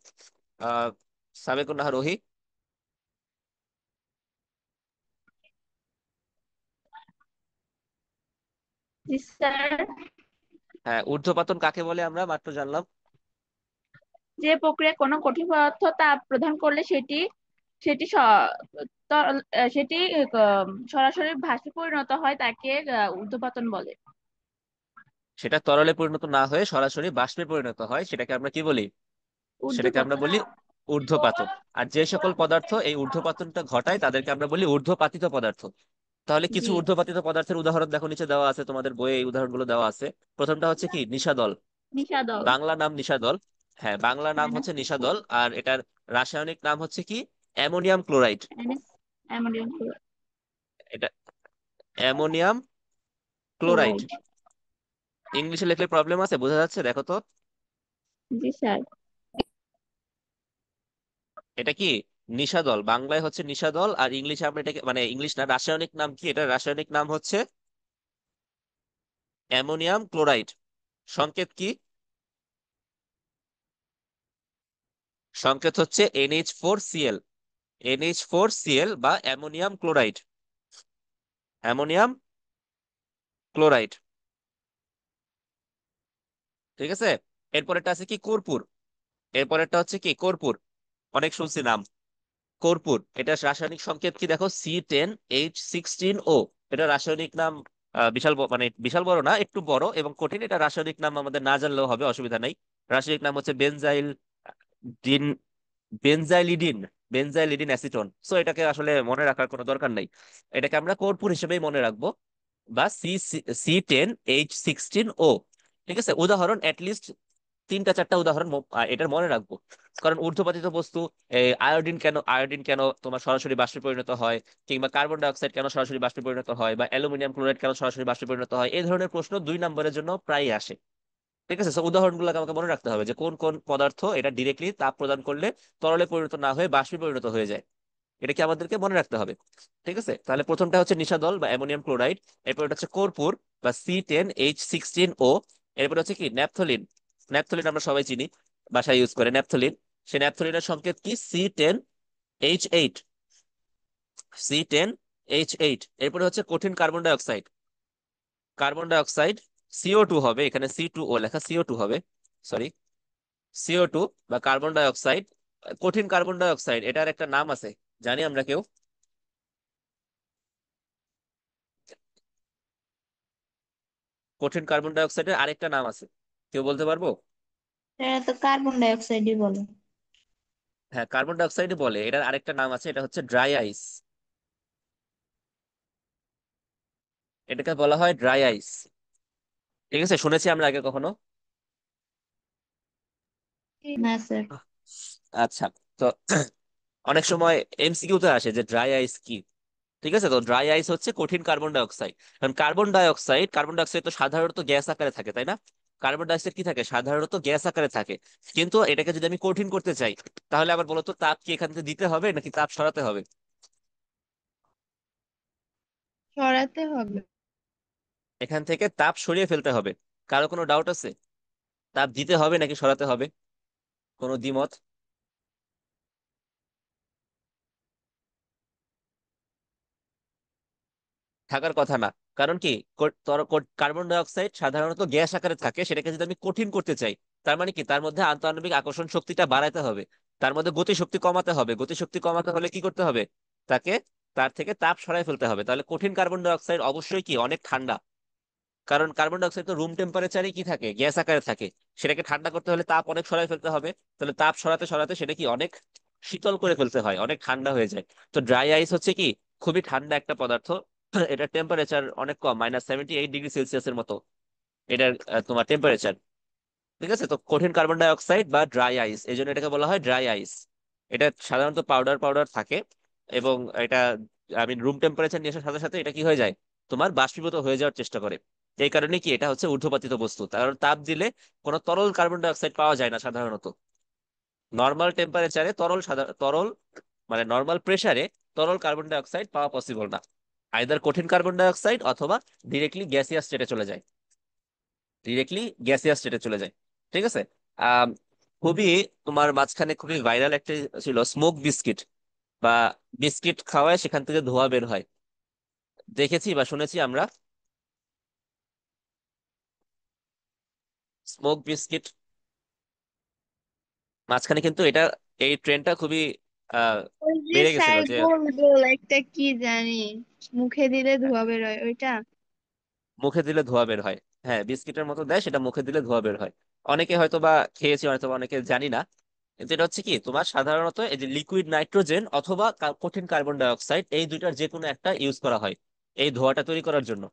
আহ সাবেকুন নাহার রোহি। জি স্যার। হ্যাঁ, ঊর্ধ্বপাতন কাকে বলে আমরা মাত্র জানলাম। যে প্রক্রিয়া কোনো কঠিন পদার্থ তাপ প্রদান করলে সেটি সেটি সেটি সরাসরি ভাসে পরিণত হয় তাকে ঊর্ধ্বপাতন বলে। সেটা তরলে পরিণত না হয়ে সরাসরি বাষ্পে পরিণত হয়, সেটাকে আমরা কি বলি, সেটাকে আমরা ঊর্ধ্বপাতন। বলি ঊর্ধ্বপাতন। আর যে সকল পদার্থ এই ঊর্ধ্বপাতনটা ঘটায় তাদেরকে আমরা বলি ঊর্ধ্বপাতিত পদার্থ। তাহলে কিছু জি। ঊর্ধ্বপাতিত পদার্থের উদাহরণ দেখো, নিচে দেওয়া আছে, তোমাদের বইয়ে এই উদাহরণগুলো দেওয়া আছে। প্রথমটা হচ্ছে কি, নিশাদল। নিশাদল। বাংলা নাম নিশাদল। হ্যাঁ, বাংলা নাম হ্যাঁ। হচ্ছে নিশাদল, আর এটার রাসায়নিক নাম হচ্ছে কি? Ammonium chloride. অ্যামোনিয়াম এটা অ্যামোনিয়াম ক্লোরাইড। ক্লোরাইড। ইংলিশে লিখলে প্রবলেম আছে, বোঝা যাচ্ছে? দেখো তো। জি স্যার। এটা কি? নিশাদল, বাংলায় হচ্ছে নিশাদল, আর ইংলিশে আমরা এটাকে, মানে ইংলিশ না, রাসায়নিক নাম কি? এটা রাসায়নিক নাম হচ্ছে অ্যামোনিয়াম ক্লোরাইড। সংকেত কি? সংকেত হচ্ছে NH4Cl। NH4Cl বা অ্যামোনিয়াম ক্লোরাইড। Ammonium chloride. ঠিক আছে। এরপরেরটা আছে কি? কর্পূর। এরপরেরটা হচ্ছে কি? কর্পূর। অনেক শুনছি নাম। কর্পূর, এটা রাসায়নিক সংকেত কি দেখো, C10H16O। এটা রাসায়নিক নাম। মানে বিশাল বড় না, একটু বড় এবং কঠিন। এটা রাসায়নিক নাম আমাদের না জানলেও হবে, অসুবিধা নাই। রাসায়নিক নাম হচ্ছে বেনজাইল ডিন, বেনজাইলিডিন, বেনজাইলিডিন অ্যাসিটন। সো এটাকে আসলে মনে রাখার কোনো দরকার নাই, এটাকে আমরা কর্পূর হিসেবেই মনে রাখবো, বা C10H16O। ঠিক আছে, উদাহরণ অ্যাটলিস্ট তিনটা চারটা উদাহরণ এটার মনে রাখবো। কারণ ঊর্ধ্বপাতিত বস্তু, আয়োডিন কেন তোমার সরাসরি বাষ্পে পরিণত হয়, কিংবা কার্বন ডাই অক্সাইড কেন সরাসরি বাষ্পে পরিণত হয়, বা অ্যালুমিনিয়াম ক্লোরাইড কেন সরাসরি বাষ্পে পরিণত হয়, এই ধরনের প্রশ্ন 2 নম্বরের জন্য প্রায় আসে। ঠিক আছে, তো উদাহরণগুলো আমাকে মনে রাখতে হবে যে কোন কোন পদার্থ এটা ডিরেক্টলি তাপ প্রদান করলে তরলে পরিণত না হয়ে বাষ্পে পরিণত হয়ে যায়। এটা কি আমাদেরকে মনে রাখতে হবে। ঠিক আছে, তাহলে প্রথমটা হচ্ছে নিশাদল বা অ্যামোনিয়াম ক্লোরাইড। এরপর এটা হচ্ছে কর্পূর বা C10H16O। এরপর হচ্ছে কি? ন্যাপথলিন। ন্যাপথলিন আমরা সবাই চিনি, বাসায় ইউজ করে ন্যাপথলিন। সে ন্যাপথলিনের সংকেত কি? C10H8। C10H8। এরপরে হচ্ছে কঠিন carbon die oxide. Carbon die oxide CO2 হবে, এখানে C2O লেখা, CO2 হবে, সরি, CO2 বা কার্বন ডাই অক্সাইড। কঠিন কার্বন ডাই অক্সাইড, এটার একটা নাম আছে, জানি আমরা কেউ? কঠিন কার্বন ডাই অক্সাইডের আরেকটা নাম আছে, কেউ বলতে পারবো? এটা তো কার্বন ডাই অক্সাইডই বলে। হ্যাঁ, কার্বন ডাই অক্সাইড বলে, এটার আরেকটা নাম আছে, এটা হচ্ছে ড্রাই আইস। এটাকে বলা হয় ড্রাই আইস। ঠিক আছে, শুনেছি আমরা আগে কখনো? না স্যার। আচ্ছা। তো অনেক সময় MCকিউ তে আসে যে ড্রাই আইস কি। ঠিক আছে, তো ড্রাই আইস হচ্ছে কঠিন কার্বন ডাই অক্সাইড। কারণ কার্বন ডাই অক্সাইড তো সাধারণত গ্যাস আকারে থাকে, তাই না? কার্বন ডাই অক্সাইড কি থাকে? সাধারণত গ্যাস আকারে থাকে। কিন্তু এটাকে যদি আমি কঠিন করতে চাই, তাহলে আবার বলো তো, তাপ কি এখান থেকে দিতে হবে নাকি তাপ সরাতে হবে? সরাতে হবে। এখান থেকে তাপ সরিয়ে ফেলতে হবে। কারো কোনো ডাউট আছে? তাপ দিতে হবে নাকি সরাতে হবে? কোনো দ্বিমত? থাকার কথা না। কারণ কি? কার্বন ডাই অক্সাইড সাধারণত গ্যাস আকারে থাকে, সেটাকে যদি আমি কঠিন করতে চাই, তার মানে কি, তার মধ্যে আন্তঃআণবিক আকর্ষণ শক্তিটা বাড়াতে হবে, তার মধ্যে গতিশক্তি কমাতে হবে। গতিশক্তি কমাতে হলে কি করতে হবে? তাকে, তার থেকে তাপ সরাই ফেলতে হবে। তাহলে কঠিন কার্বন ডাই অক্সাইড অবশ্যই কি অনেক ঠান্ডা। কারণ কার্বন ডাই অক্সাইড তো রুম টেম্পারেচারে কি থাকে, গ্যাস আকারে থাকে। সেটাকে ঠান্ডা করতে হলে তাপ অনেক সরাই ফেলতে হবে। তাহলে তাপ সরাতে সরাতে সেটা কি অনেক শীতল করে ফেলতে হয়, অনেক ঠান্ডা হয়ে যায়। তো ড্রাই আইস হচ্ছে কি খুবই ঠান্ডা একটা পদার্থ। এটার টেম্পারেচার অনেক কম, -78°C মতো। এটার তোমার টেম্পারেচার। ঠিক আছে, তো কঠিন কার্বন ডাই অক্সাইড বা ড্রাই আইস, এই জন্য এটাকে বলা হয় ড্রাই আইস। এটা সাধারণত পাউডার পাউডার থাকে, এবং এটা আমি রুম টেম্পারেচার নিয়ে আসার সাথে সাথে এটা কি হয়ে যায়, তোমার বাষ্পীভূত হয়ে যাওয়ার চেষ্টা করে। এই কারণে কি এটা হচ্ছে ঊর্ধ্বপাতিত বস্তু, কারণ তাপ দিলে কোনো তরল কার্বন ডাই অক্সাইড পাওয়া যায় না সাধারণত। নর্মাল টেম্পারেচারে তরল, মানে নর্মাল প্রেসারে তরল কার্বন ডাই অক্সাইড পাওয়া পসিবল না। আইদার কঠিন কার্বন ডাই অক্সাইড অথবা ডিরেক্টলি গ্যাসিয়াস স্টেটে চলে যায়, ডিরেক্টলি গ্যাসিয়াস স্টেটে চলে যায়। ঠিক আছে। আহ খুবই, তোমার মাঝখানে খুবই ভাইরাল একটা ছিল স্মোক বিস্কিট, বা বিস্কিট খাওয়ায় সেখান থেকে ধোঁয়া বের হয়, দেখেছি বা শুনেছি আমরা। স্মোক বিস্কিট, মাঝখানে কিন্তু এটা, এই ট্রেন্ডটা খুবই আহ ওই যে বেড়ে গেছিল স্যার যে গোল গোল একটা কি জানি মুখে দিলে ধোয়া বের হয় ওইটা। মুখে দিলে ধোঁয়া বের হয়। হ্যাঁ, বিস্কিটের মতো দেয়, সেটা মুখে দিলে ধোঁয়া বের হয়। অনেকে হয়তো বা খেয়েছি, হয়তো বা অনেকে জানি না। কিন্তু এটা হচ্ছে কি, তোমার সাধারণত এই যে লিকুইড নাইট্রোজেন অথবা কঠিন কার্বন ডাই অক্সাইড, এই দুইটার যে কোনো একটা ইউজ করা হয় এই ধোঁয়াটা তৈরি করার জন্য।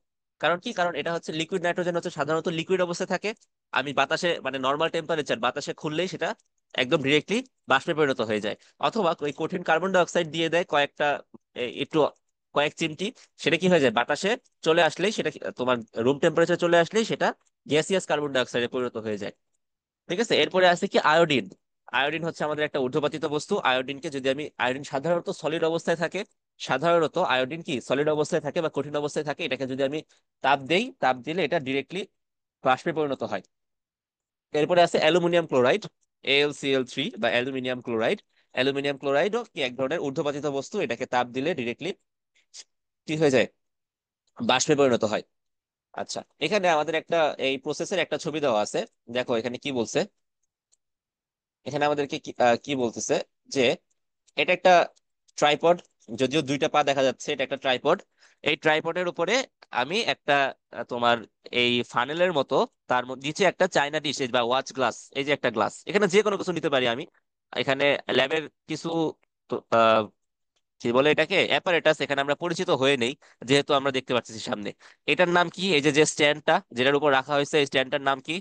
কারণ কি? কারণ এটা হচ্ছে লিকুইড নাইট্রোজেন হচ্ছে সাধারণত লিকুইড অবস্থায় থাকে। আমি বাতাসে, মানে নর্মাল টেম্পারেচার বাতাসে খুললেই সেটা একদম ডিরেক্টলি বাষ্পে পরিণত হয়ে যায়। অথবা ওই কঠিন কার্বন ডাই অক্সাইড দিয়ে দেয় কয়েকটা, একটু কয়েক চিমটি, সেটা কি হয়ে যায় বাতাসে চলে আসলেই সেটা তোমার রুম টেম্পারেচার চলে আসলেই সেটা গ্যাসিয়াস কার্বন ডাই অক্সাইডে পরিণত হয়ে যায়। ঠিক আছে, এরপরে আছে কি আয়োডিন। আয়োডিন হচ্ছে আমাদের একটা ঊর্ধ্বপাতিত বস্তু। আয়োডিনকে যদি আমি, আয়োডিন সাধারণত সলিড অবস্থায় থাকে, সাধারণত আয়োডিন কি সলিড অবস্থায় থাকে বা কঠিন অবস্থায় থাকে, এটাকে যদি আমি তাপ দেই, তাপ দিলে এটা ডিরেক্টলি বাষ্পে পরিণত হয়। এরপরে আছে অ্যালুমিনিয়াম ক্লোরাইড, AlCl3 বা অ্যালুমিনিয়াম ক্লোরাইড। অ্যালুমিনিয়াম ক্লোরাইডও কি এক ধরনের ঊর্ধ্বপাতিত বস্তু, এটাকে তাপ দিলে ডিরেক্টলি কি হয়ে যায়, বাষ্পে পরিণত হয়। আচ্ছা, এখানে আমাদের একটা এই প্রসেসের একটা ছবি দেওয়া আছে। দেখো এখানে কি বলছে, এখানে আমাদেরকে কি বলতেছে যে এটা একটা ট্রাইপড, যদিও দুইটা পা দেখা যাচ্ছে, এটা একটা ট্রাইপড। এই ট্রাইপডের উপরে আমি একটা তোমার এই ফানেলের মতো, তার নিচে একটা চাইনা ডিশ বা ওয়াচ গ্লাস, এই যে একটা গ্লাস, এখানে যে কোনো কিছু নিতে পারি আমি। এখানে ল্যাবের কিছু তো, কি বলে এটাকে, অ্যাপারেটাস এখানে আমরা পরিচিত হয়ে নেই, যেহেতু আমরা দেখতে পাচ্ছি সামনে। এটার নাম কি, এই যে যে স্ট্যান্ডটা যেটার উপর রাখা হয়েছে, এই স্ট্যান্ডটার নাম কি?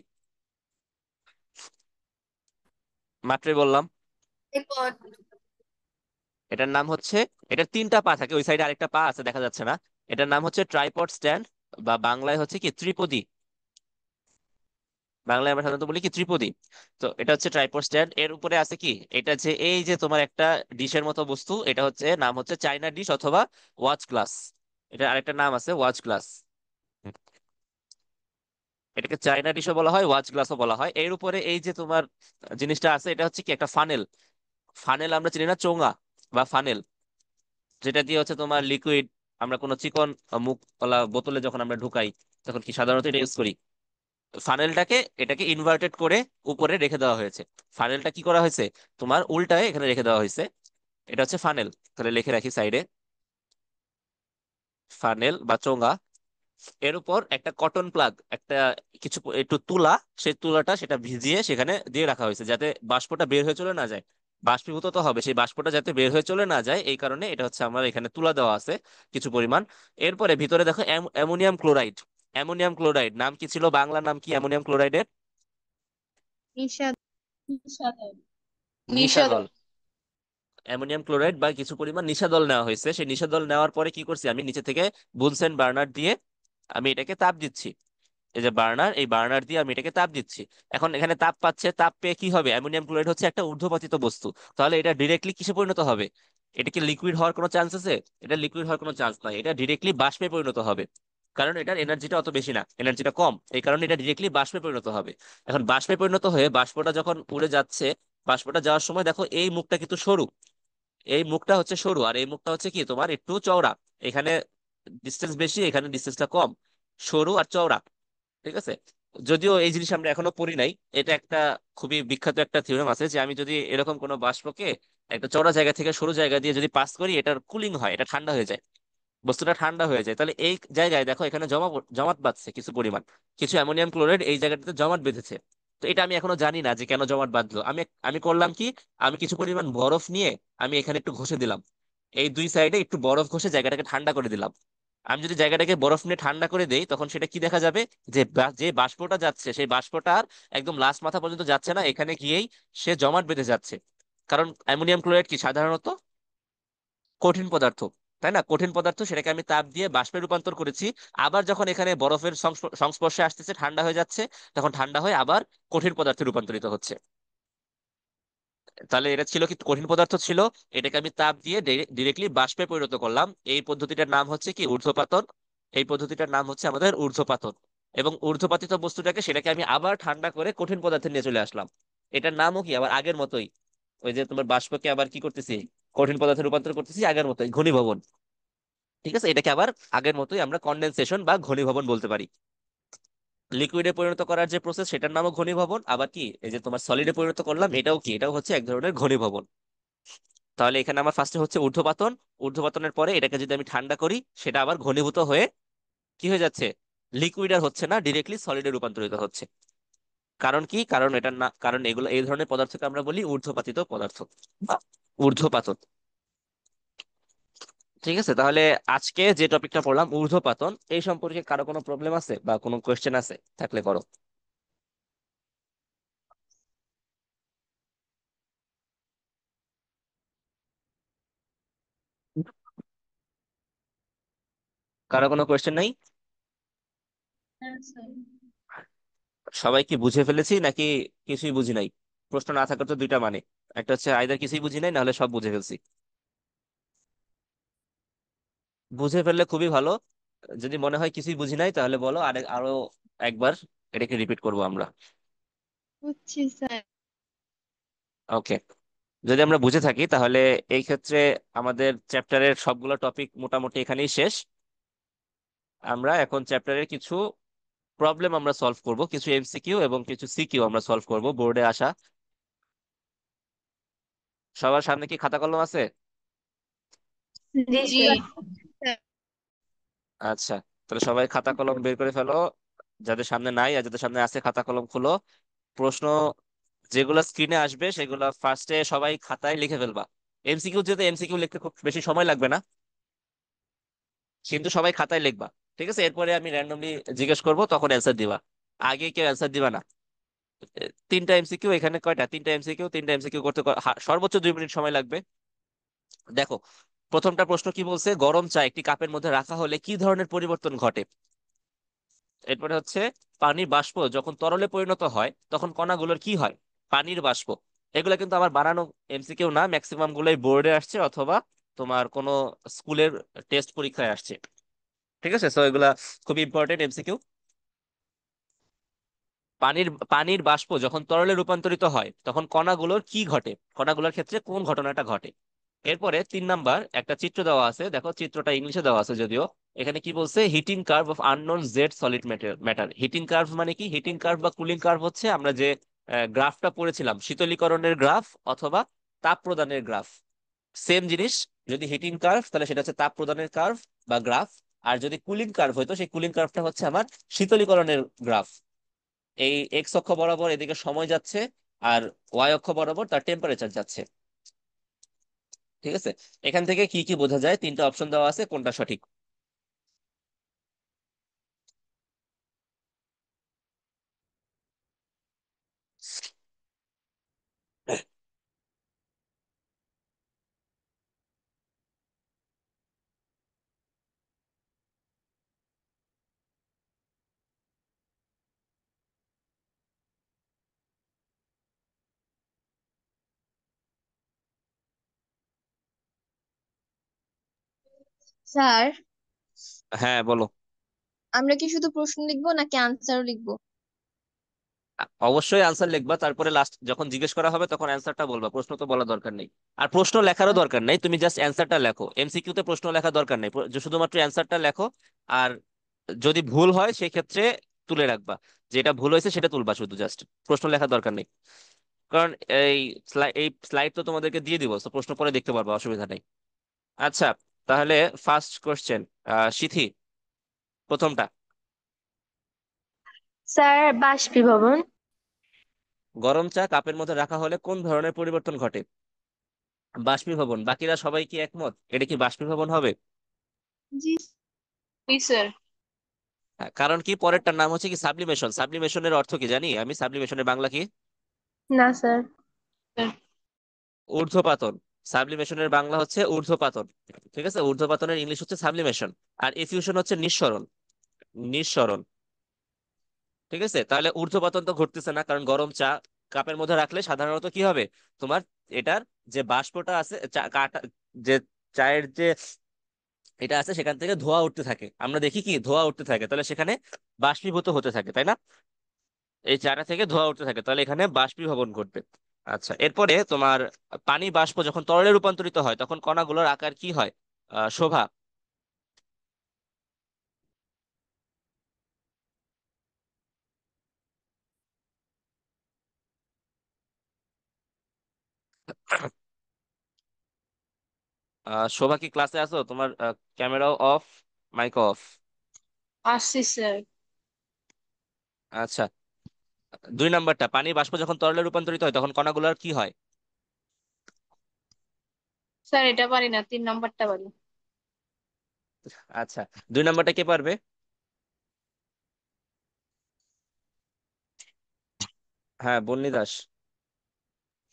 মাত্রই বললাম। এরপর এটার নাম হচ্ছে, এটার তিনটা পা থাকে, ওই সাইডে আরেকটা পা আছে দেখা যাচ্ছে না। এটার নাম হচ্ছে ট্রাইপড স্ট্যান্ড, বা বাংলায় হচ্ছে কি ত্রিপদী। বাংলায় আমরা সাধারণত বলি কি ত্রিপদী। তো এটা হচ্ছে ট্রাইপড স্ট্যান্ড। এর উপরে আছে কি, এটা যে এই যে তোমার একটা ডিশের মতো বস্তু, এটা হচ্ছে নাম হচ্ছে চাইনা ডিশ অথবা ওয়াচ গ্লাস। এটা আরেকটা নাম আছে ওয়াচ গ্লাস। এটাকে চাইনা ডিশও বলা হয়, ওয়াচ গ্লাসও বলা হয়। এর উপরে এই যে তোমার জিনিসটা আছে, এটা হচ্ছে কি একটা ফানেল। ফানেল আমরা চিনি না, চোঙা বা ফানেল, যেটা দিয়ে হচ্ছে তোমার লিকুইড, আমরা কোনো চিকন মুখওয়ালা বোতলে যখন আমরা ঢুকাই তখন কি সাধারণত এটা ইউজ করি। ফানেলটাকে, এটাকে ইনভার্টেড করে উপরে রেখে দেওয়া হয়েছে। ফানেলটা কি করা হয়েছে, তোমার উল্টায় এখানে রেখে দেওয়া হয়েছে। এটা হচ্ছে ফানেল, তাহলে লিখে রাখি সাইডে, ফানেল বা চোঙা। এর উপর একটা কটন প্লাগ, একটা কিছু একটু তুলা, সেই তুলাটা সেটা ভিজিয়ে সেখানে দিয়ে রাখা হয়েছে যাতে বাষ্পটা বের হয়ে চলে না যায়। বাষ্পীভূত তো হবে, সেই বাষ্পটা যাতে বের হয়ে চলে না যায়, এই কারণে এটা হচ্ছে আমার এখানে তুলা দেওয়া আছে কিছু পরিমাণ। এরপরে ভিতরে দেখো অ্যামোনিয়াম ক্লোরাইড। অ্যামোনিয়াম ক্লোরাইড নাম কি ছিল, বাংলা নাম কি অ্যামোনিয়াম ক্লোরাইডের? নিষাদ নিষাদ নিষাদ নিশাদল। অ্যামোনিয়াম ক্লোরাইড বা কিছু পরিমাণ নিশাদল নেওয়া হয়েছে। সেই নিশাদল নেওয়ার পরে কি করছি, আমি নিচে থেকে বুনসেন বার্নার দিয়ে আমি এটাকে তাপ দিচ্ছি। এই যে বার্নার, এই বার্নার দিয়ে আমি এটাকে তাপ দিচ্ছি। এখন এখানে তাপ পাচ্ছে, তাপ পেয়ে কি হবে, অ্যামোনিয়াম ক্লোরাইড হচ্ছে একটা ঊর্ধ্বপাতিত বস্তু, তাহলে এটা ডিরেক্টলি কিসে পরিণত হবে? এটা কি লিকুইড হওয়ার কোনো চান্স আছে? এটা লিকুইড হওয়ার কোনো চান্স নাই, এটা ডিরেক্টলি বাষ্পে পরিণত হবে। কারণ এটার এনার্জিটা অত বেশি না, এনার্জিটা কম, এই কারণে এটা ডিরেক্টলি বাষ্পে পরিণত হবে। এখন বাষ্পে পরিণত হয়ে বাষ্পটা যখন উড়ে যাচ্ছে, বাষ্পটা যাওয়ার সময় দেখো এই মুখটা কিন্তু সরু, এই মুখটা হচ্ছে সরু, আর এই মুখটা হচ্ছে কি তোমার একটু চওড়া। এখানে ডিস্টেন্স বেশি, এখানে ডিস্টেন্সটা কম, সরু আর চওড়া। ঠিক আছে, যদিও এই জিনিস আমরা এখনো পড়ি নাই। এটা একটা খুবই বিখ্যাত একটা থিওরেম আছে যে আমি যদি এরকম কোনো বাষ্পকে একটা চওড়া জায়গা থেকে সরু জায়গা দিয়ে যদি পাস করি, এটার কুলিং হয়, এটা ঠান্ডা হয়ে যায়, বস্তুটা ঠান্ডা হয়ে যায়। তাহলে এই জায়গায় দেখো এখানে জমাট বাঁধছে কিছু পরিমাণ, কিছু অ্যামোনিয়াম ক্লোরাইড এই জায়গাটাতে জমাট বেঁধেছে। তো এটা আমি এখনো জানি না যে কেন জমাট বাঁধলো। আমি আমি করলাম কি, আমি কিছু পরিমাণ বরফ নিয়ে আমি এখানে একটু ঘষে দিলাম, এই দুই সাইডে একটু বরফ ঘষে জায়গাটাকে ঠান্ডা করে দিলাম। আমি যদি জায়গাটাকে বরফ নিয়ে ঠান্ডা করে দেই, তখন সেটা কি দেখা যাবে, যে যে বাষ্পটা যাচ্ছে সেই বাষ্পটা আর একদম লাস্ট মাথা পর্যন্ত যাচ্ছে না, এখানে গিয়েই সে জমাট বেঁধে যাচ্ছে। কারণ অ্যামোনিয়াম ক্লোরাইড কি সাধারণত কঠিন পদার্থ, তাই না? কঠিন পদার্থ, সেটাকে আমি তাপ দিয়ে বাষ্পে রূপান্তর করেছি। আবার যখন এখানে বরফের সংস্পর্শে আসতেছে, ঠান্ডা হয়ে যাচ্ছে, তখন ঠান্ডা হয়ে আবার কঠিন পদার্থে রূপান্তরিত হচ্ছে। তাহলে এটা ছিল কি, কঠিন পদার্থ ছিল, এটাকে আমি তাপ দিয়ে ডিরেক্টলি বাষ্পে পরিণত করলাম। এই পদ্ধতিটার নাম হচ্ছে কি ঊর্ধ্বপাতন। এই পদ্ধতিটার নাম হচ্ছে আমাদের ঊর্ধ্বপাতন। এবং ঊর্ধ্বপাতিত বস্তুটাকে, সেটাকে আমি আবার ঠান্ডা করে কঠিন পদার্থে নিয়ে চলে আসলাম। এটার নামও কি আবার আগের মতোই, ওই যে তোমার বাষ্পকে আবার কি করতেছি, কঠিন পদার্থে রূপান্তর করতেছি আগের মতোই, ঘনীভবন। ঠিক আছে, এটাকে আবার আগের মতোই আমরা কনডেনসেশন বা ঘনীভবন বলতে পারি। লিকুইডে পরিণত করার যে প্রসেস, সেটার নামও ঘনীভবন। আবার কি এই যে তোমার সলিডে পরিণত করলাম, এটাও কি, এটাও হচ্ছে এক ধরনের ঘনীভবন। তাহলে এখানে আমার ফার্স্টে হচ্ছে ঊর্ধ্বপাতন, ঊর্ধ্বপাতনের পরে এটাকে যদি আমি ঠান্ডা করি, সেটা আবার ঘনীভূত হয়ে কি হয়ে যাচ্ছে, লিকুইড আর হচ্ছে না, ডিরেক্টলি সলিডে রূপান্তরিত হচ্ছে। কারণ কি, কারণ এটার না, কারণ এগুলো এই ধরনের পদার্থকে আমরা বলি ঊর্ধ্বপাতিত পদার্থ বা ঊর্ধ্বপাতন। ঠিক আছে, তাহলে আজকে যে টপিকটা পড়লাম ঊর্ধ্বপাতন, এই সম্পর্কে কারো কোনো প্রবলেম আছে বা কোনো কোয়েশ্চেন আছে, থাকলে করো। কারো কোনো কোয়েশ্চেন নাই? হ্যাঁ স্যার। সবাই কি বুঝে ফেলেছি নাকি কিছুই বুঝি নাই? প্রশ্ন না থাকার তো দুইটা মানে, একটা হচ্ছে আইদার কিছুই বুঝি নাই, নাহলে সব বুঝে ফেলছি। বুঝে ফেললে খুবই ভালো। যদি মনে হয় কিছুই বুঝি নাই তাহলে বলো, আরো একবার এটাকে রিপিট করবো আমরা। বুঝছি স্যার। ওকে। যদি আমরা বুঝে থাকি তাহলে এই ক্ষেত্রে আমাদের চ্যাপ্টারের সবগুলো টপিক মোটামুটি এখানেই শেষ। আমরা এখন চ্যাপ্টারের কিছু প্রবলেম আমরা সলভ করব, কিছু এমসিকিউ এবং কিছু সিকিউ আমরা সলভ করব বোর্ডে আসা। সবার সামনে কি খাতা কলম আছে? জি জি। স্যার। স্যার, আচ্ছা, তাহলে সবাই খাতা কলম বের করে ফেলো। যাদের সামনে নাই আর যাদের সামনে আছে খাতা কলম খুলো। প্রশ্ন যেগুলো স্ক্রিনে আসবে সেগুলো ফার্স্টে সবাই খাতায় লিখে ফেলবা। এমসিকিউ যেহেতু, এমসিকিউ লিখতে খুব বেশি সময় লাগবে না, কিন্তু সবাই খাতায় লিখবা। ঠিক আছে, এরপরে আমি র্যান্ডমলি জিজ্ঞেস করব, তখন অ্যান্সার দিবা। আগে কেউ অ্যান্সার দিবা না। তিনটা এমসিকিউ, এখানে কয়টা? তিনটা এমসিকিউ, তিনটা এমসিকিউ করতে সর্বোচ্চ 2 মিনিট সময় লাগবে। দেখো, প্রথমটা প্রশ্ন কি বলছে, গরম চা একটি কাপের মধ্যে রাখা হলে কি ধরনের পরিবর্তন ঘটে। এরপরে হচ্ছে, পানির বাষ্প যখন তরলে পরিণত হয় তখন কণাগুলোর কি হয়। পানির বাষ্প। এগুলো কিন্তু আমার বানানো এমসিকিউ না, ম্যাক্সিমাম গুলোই বোর্ডে আসছে অথবা তোমার কোনো স্কুলের টেস্ট পরীক্ষায় আসছে। ঠিক আছে, সো এগুলা খুবই ইম্পর্টেন্ট এমসিকিউ। পানির বাষ্প যখন তরলে রূপান্তরিত হয় তখন কণাগুলোর কি ঘটে, কণাগুলোর ক্ষেত্রে কোন ঘটনাটা ঘটে। এরপরে 3 নাম্বার একটা চিত্র দেওয়া আছে, দেখো চিত্রটা ইংলিশে দেওয়া আছে যদিও। এখানে কি বলছে, heating curve of unknown Z solid matter. Heating curve মানে কি? হিটিং কার্ভ বা কুলিং কার্ভ হচ্ছে আমরা যে গ্রাফটা পড়েছিলাম, শীতলীকরণের গ্রাফ অথবা তাপ প্রদানের গ্রাফ, সেম জিনিস। যদি হিটিং কার্ভ তাহলে সেটা হচ্ছে তাপ প্রদানের কার্ভ বা গ্রাফ, আর যদি কুলিং কার্ভ হইতো সেই কুলিং কার্ভটা হচ্ছে আমার শীতলীকরণের গ্রাফ। এই এক্স অক্ষ বরাবর এদিকে সময় যাচ্ছে, আর ওয়াই অক্ষ বরাবর তার টেম্পারেচার যাচ্ছে। ঠিক আছে, এখান থেকে কি কি বোঝা যায়? 3টা অপশন দেওয়া আছে, কোনটা সঠিক? স্যার, হ্যাঁ বলো। আমরা কি শুধু প্রশ্ন লিখবো নাকি আনসারও লিখবো? অবশ্যই আনসার লিখবা, তারপরে লাস্ট যখন জিজ্ঞেস করা হবে তখন অ্যান্সারটা বলবা, প্রশ্ন তো বলা দরকার নেই। আর প্রশ্ন লেখারও দরকার নেই, তুমি জাস্ট অ্যান্সারটা লেখো। এমসিকিউ তে প্রশ্ন লেখা দরকার নেই, শুধুমাত্র অ্যান্সারটা লেখো। আর যদি ভুল হয় সেই ক্ষেত্রে তুলে রাখবা, যেটা ভুল হয়েছে সেটা তুলবা, শুধু জাস্ট প্রশ্ন লেখা দরকার নেই। কারণ এই স্লাইড তো তোমাদেরকে দিয়ে দিব, তো প্রশ্ন পরে দেখতে পারবা, অসুবিধা নেই। আচ্ছা, তাহলে ফার্স্ট কোশ্চেন, সিথি, প্রথমটা। স্যার, বাষ্পীভবন। গরম চা কাপের মধ্যে রাখা হলে কোন ধরনের পরিবর্তন ঘটে? বাষ্পীভবন। বাকিরা সবাই কি একমত এটা কি বাষ্পীভবন হবে? জি। জি স্যার। হ্যাঁ, কারণ কি পরেরটার নাম হচ্ছে কি সাবলিমেশন। সাবলিমেশনের অর্থ কি জানি আমি, সাবলিমেশনের বাংলা কি? না স্যার। স্যার। ঊর্ধ্বপাতন। সাবলিমেশনের বাংলা হচ্ছে ঊর্ধ্বপাতন। ঠিক আছে, ঊর্ধ্বপাতনের ইংলিশ হচ্ছে সাবলিমেশন। আর এফিউশন হচ্ছে নিঃসরণ। নিঃসরণ। ঠিক আছে, তাহলে ঊর্ধ্বপতন তো ঘটতেছে না, কারণ গরম চা কাপের মধ্যে রাখলে সাধারণত কি হবে, তোমার এটার যে বাষ্পটা আছে যে চায়ের যে এটা আছে সেখান থেকে ধোঁয়া উঠতে থাকে, আমরা দেখি কি ধোঁয়া উঠতে থাকে, তাহলে সেখানে বাষ্পীভূত হতে থাকে, তাই না? এই চাটা থেকে ধোঁয়া উঠতে থাকে, তাহলে এখানে বাষ্পীভবন ঘটবে। আচ্ছা, এরপরে তোমার পানি বাষ্প যখন তরলে রূপান্তরিত হয় তখন কণাগুলোর আকার কি হয়? শোভা। শোভা কি ক্লাসে আছো? তোমার ক্যামেরাও অফ, মাইক অফ। আসছি স্যার। আচ্ছা, 2 নাম্বারটা, পানি বাষ্প যখন তরলে রূপান্তরিত হয় তখন কণাগুলোর কি হয়? স্যার, এটা পারি না, 3 নম্বরটা পারি। আচ্ছা, 2 নাম্বারটা কে পারবে? হ্যাঁ, বন্নি দাস।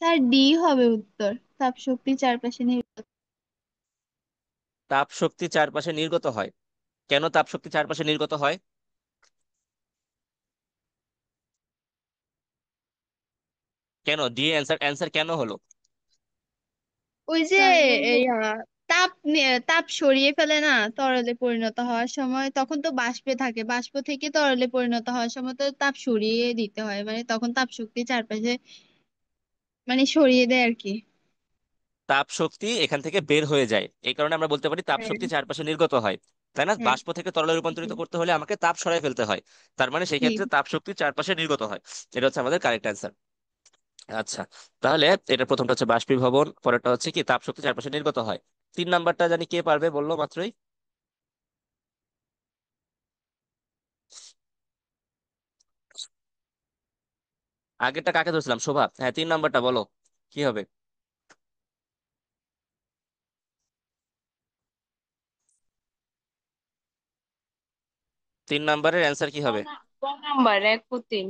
স্যার ডি হবে উত্তর। তাপশক্তি চারপাশে নির্গত। তাপ শক্তি চারপাশে নির্গত হয়। কেন তাপ শক্তি চারপাশে নির্গত হয়? কেন? ডি অ্যান্সার, অ্যান্সার কেন হলো? ওই যে স্যার বলবো? এই তাপ সরিয়ে ফেলে না তরলে পরিণত হওয়ার সময়, তখন তো বাষ্পে থাকে, বাষ্প থেকে তরলে পরিণত হওয়ার সময় তো তাপ সরিয়ে দিতে হয়, মানে তখন তাপ শক্তি চারপাশে মানে সরিয়ে দেয় আর কি। তাপ শক্তি এখান থেকে বের হয়ে যায়, এই কারণে আমরা বলতে পারি তাপ হ্যাঁ। শক্তি চারপাশে নির্গত হয়। তাই না? হ্যাঁ। বাষ্প থেকে তরলে রূপান্তরিত করতে হলে আমাকে তাপ সরাই ফেলতে হয়। তার মানে সেই জি। ক্ষেত্রে তাপ শক্তি চারপাশে নির্গত হয়। এটা হচ্ছে আমাদের কারেক্ট অ্যান্সার। আচ্ছা, তাহলে এটা প্রথমটা হচ্ছে বাষ্পীভবন, পরেরটা হচ্ছে কি তাপ শক্তি চারপাশে নির্গত হয়। 3 নাম্বারটা জানি কে পারবে, বললো মাত্রই। আগেরটা কাকে ধরছিলাম? শোভা। হ্যাঁ, 3 নাম্বারটা বলো কি হবে। 3 নাম্বারের অ্যান্সার কি হবে? ক নাম্বার? 1 ও 3।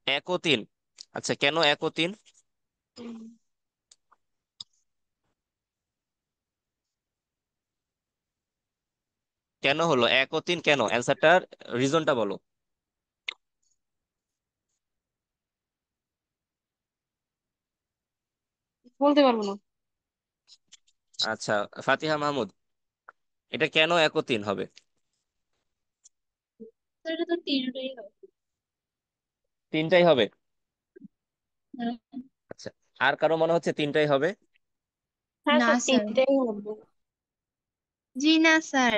1 ও 3। আচ্ছা, কেন 1 ও 3? কেন হলো 1 ও 3? কেন? অ্যান্সারটার রিজনটা বলো। বলতে পারবো না। আচ্ছা, ফাতিহা মাহমুদ, এটা কেন 1 ও 3 হবে? তো এটা তো তিনটাই হবে। তিনটাই হবে? হ্যাঁ। আচ্ছা, আর কারো মনে হচ্ছে তিনটাই হবে? হ্যাঁ না স্যার, স্যার। 3টেই হবে। জি না স্যার।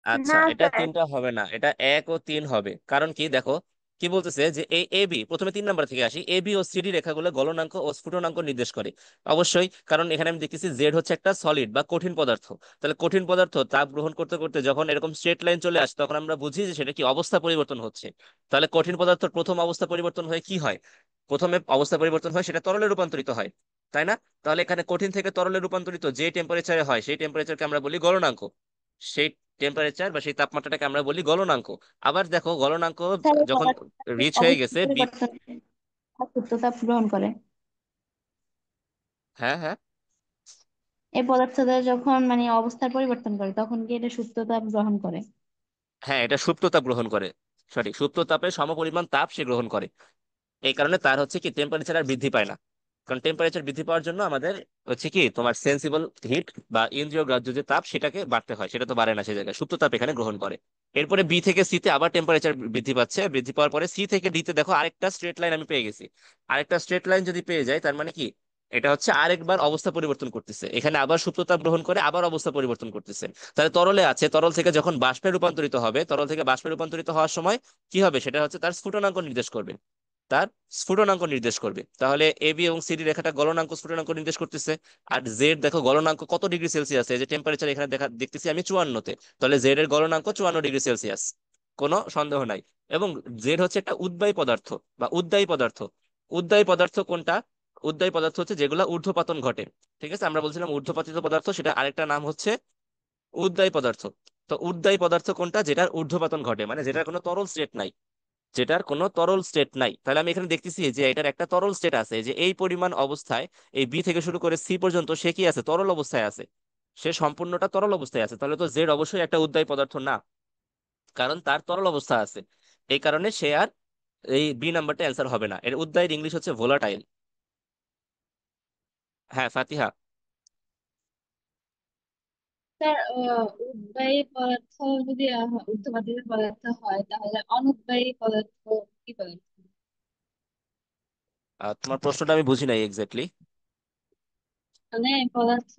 আচ্ছা, না এটা স্যার। 3টা হবে না, এটা 1 ও 3 হবে। কারণ কি দেখো, কি বলতেছে যে এই এ বি, প্রথমে 3 নাম্বার থেকে আসি, এ বি ও সিডি রেখাগুলো গলনাঙ্ক ও স্ফুটনাঙ্ক নির্দেশ করে। অবশ্যই, কারণ এখানে আমি দেখতেছি জেড হচ্ছে একটা সলিড বা কঠিন পদার্থ। তাহলে কঠিন পদার্থ তাপ গ্রহণ করতে করতে যখন এরকম স্ট্রেট লাইন চলে আসে, তখন আমরা বুঝি যে সেটা কি অবস্থা পরিবর্তন হচ্ছে। তাহলে কঠিন পদার্থের প্রথম অবস্থা পরিবর্তন হয়ে কি হয়? প্রথমে অবস্থা পরিবর্তন হয়, সেটা তরলে রূপান্তরিত হয়। তাই না? তাহলে এখানে কঠিন থেকে তরলে রূপান্তরিত যে টেম্পারেচারে হয়, সেই টেম্পারেচারকে আমরা বলি গলনাঙ্ক। সেই টেম্পারেচার বা সেই তাপমাত্রাটাকে আমরা বলি গলনাঙ্ক। আবার দেখো, গলনাঙ্ক স্যার, এই যখন পদার্থটাকে রিচ হয়ে অবস্থা গেছে পরিবর্তন সূত্রতাপ গ্রহণ করে। হ্যাঁ, হ্যাঁ, এই পদার্থটা যখন মানে অবস্থার পরিবর্তন করে তখন কি এটা সূত্রতাপ গ্রহণ করে? হ্যাঁ, এটা সুপ্ত তাপ গ্রহণ করে। সঠিক, সুপ্ত তাপের সমপরিমাণ তাপ সে গ্রহণ করে। এই কারণে তার হচ্ছে কি টেম্পারেচার আর বৃদ্ধি পায় না। কারণ টেম্পারেচার বৃদ্ধি পাওয়ার জন্য আমাদের হচ্ছে কি তোমার সেন্সিবল হিট বা ইন্দ্রিয় গ্রাহ্য যে তাপ, সেটাকে বাড়তে হয়, সেটা তো বাড়ে না সেই জায়গায়, সুপ্ত তাপ এখানে গ্রহণ করে। এরপরে বি থেকে সি তে আবার টেম্পারেচার বৃদ্ধি পাচ্ছে, বৃদ্ধি পাওয়ার পরে সি থেকে ডি তে দেখো আরেকটা স্ট্রেট লাইন আমি পেয়ে গেছি। আরেকটা স্ট্রেট লাইন যদি পেয়ে যাই, তার মানে কি এটা হচ্ছে আরেকবার অবস্থা পরিবর্তন করতেছে, এখানে আবার সুপ্ত তাপ গ্রহণ করে আবার অবস্থা পরিবর্তন করতেছে। তাহলে তরলে আছে, তরল থেকে যখন বাষ্পে রূপান্তরিত হবে, তরল থেকে বাষ্পে রূপান্তরিত হওয়ার সময় কি হবে, সেটা হচ্ছে তার স্ফুটনাঙ্ক নির্দেশ করবে। তার স্ফুটনাঙ্ক নির্দেশ করবে। তাহলে এ বি এবং সিডি রেখাটা গলনাঙ্ক স্ফুটনাঙ্ক নির্দেশ করতেছে। আর জেড দেখো গলনাঙ্ক কত ডিগ্রি সেলসিয়াস, এই যে টেম্পারেচার এখানে দেখতেছি আমি 54-তে, তাহলে জেড এর গলনাঙ্ক 54 ডিগ্রি সেলসিয়াস, কোনো সন্দেহ নাই। এবং জেড হচ্ছে একটা উদ্বায়ী পদার্থ বা উদ্বায়ী পদার্থ। উদ্বায়ী পদার্থ কোনটা? উদ্বায়ী পদার্থ হচ্ছে যেগুলো ঊর্ধ্বপাতন ঘটে। ঠিক আছে, আমরা বলছিলাম ঊর্ধ্বপাতিত পদার্থ, সেটা আরেকটা নাম হচ্ছে উদ্বায়ী পদার্থ। তো উদ্বায়ী পদার্থ কোনটা? যেটার ঊর্ধ্বপাতন ঘটে, মানে যেটার কোনো তরল স্টেট নাই। যেটার কোনো তরল স্টেট নাই। তাহলে আমি এখানে দেখতেছি যে এটার একটা তরল স্টেট আছে, যে এই পরিমাণ অবস্থায়, এই বি থেকে শুরু করে সি পর্যন্ত সে কি আছে, তরল অবস্থায় আছে। সে সম্পূর্ণটা তরল অবস্থায় আছে, তাহলে তো জেড অবশ্যই একটা উদ্বায়ী পদার্থ না, কারণ তার তরল অবস্থা আছে। এই কারণে সে আর এই বি নাম্বারটা অ্যান্সার হবে না। এর উদ্বায়ীর ইংলিশ হচ্ছে ভোলাটাইল। হ্যাঁ, ফাতিহা। স্যার, উদ্বায়ী পদার্থ যদি ঊর্ধ্বপাতিত পদার্থ হয় তাহলে অনুদ্বায়ী পদার্থ কি পদার্থ? তোমার প্রশ্নটা আমি বুঝি নাই এক্স্যাক্টলি। মানে পদার্থ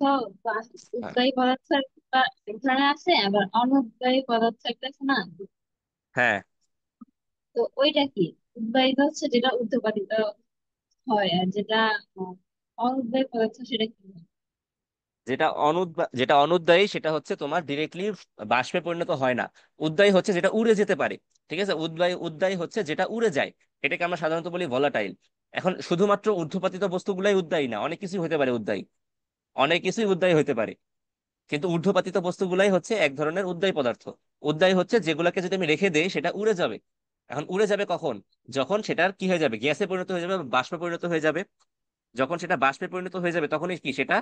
উদ্বায়ী পদার্থ একটা এক ধরনের আছে, আবার অনুদ্বায়ী পদার্থ একটা আছে না? হ্যাঁ, তো ওইটা কি? উদ্বায়ী হচ্ছে যেটা ঊর্ধ্বপাতিত হয়, আর যেটা আহ, অনুদ্বায়ী পদার্থ সেটা কি হয়? যেটা অনুদ্বায়ী সেটা হচ্ছে তোমার ডিরেক্টলি বাষ্পে পরিণত হয় না। উদ্বায়ী হচ্ছে যেটা উড়ে যেতে পারে। ঠিক আছে, উদ্বায়ী হচ্ছে যেটা উড়ে যায়। এটাকে আমরা সাধারণত বলি ভোলাটাইল। এখন শুধুমাত্র ঊর্ধ্বপাতিত বস্তুগুলাই উদ্বায়ী না, অনেক কিছুই হতে পারে উদ্বায়ী। অনেক কিছুই উদ্বায়ী হতে পারে, কিন্তু ঊর্ধ্বপাতিত বস্তুগুলাই হচ্ছে এক ধরনের উদ্বায়ী পদার্থ। উদ্বায়ী হচ্ছে যেগুলোকে যদি আমি রেখে দেই সেটা উড়ে যাবে। এখন উড়ে যাবে কখন? যখন সেটার কি হয়ে যাবে, গ্যাসে পরিণত হয়ে যাবে বা বাষ্পে পরিণত হয়ে যাবে। যখন সেটা বাষ্পে পরিণত হয়ে যাবে তখনই কি সেটা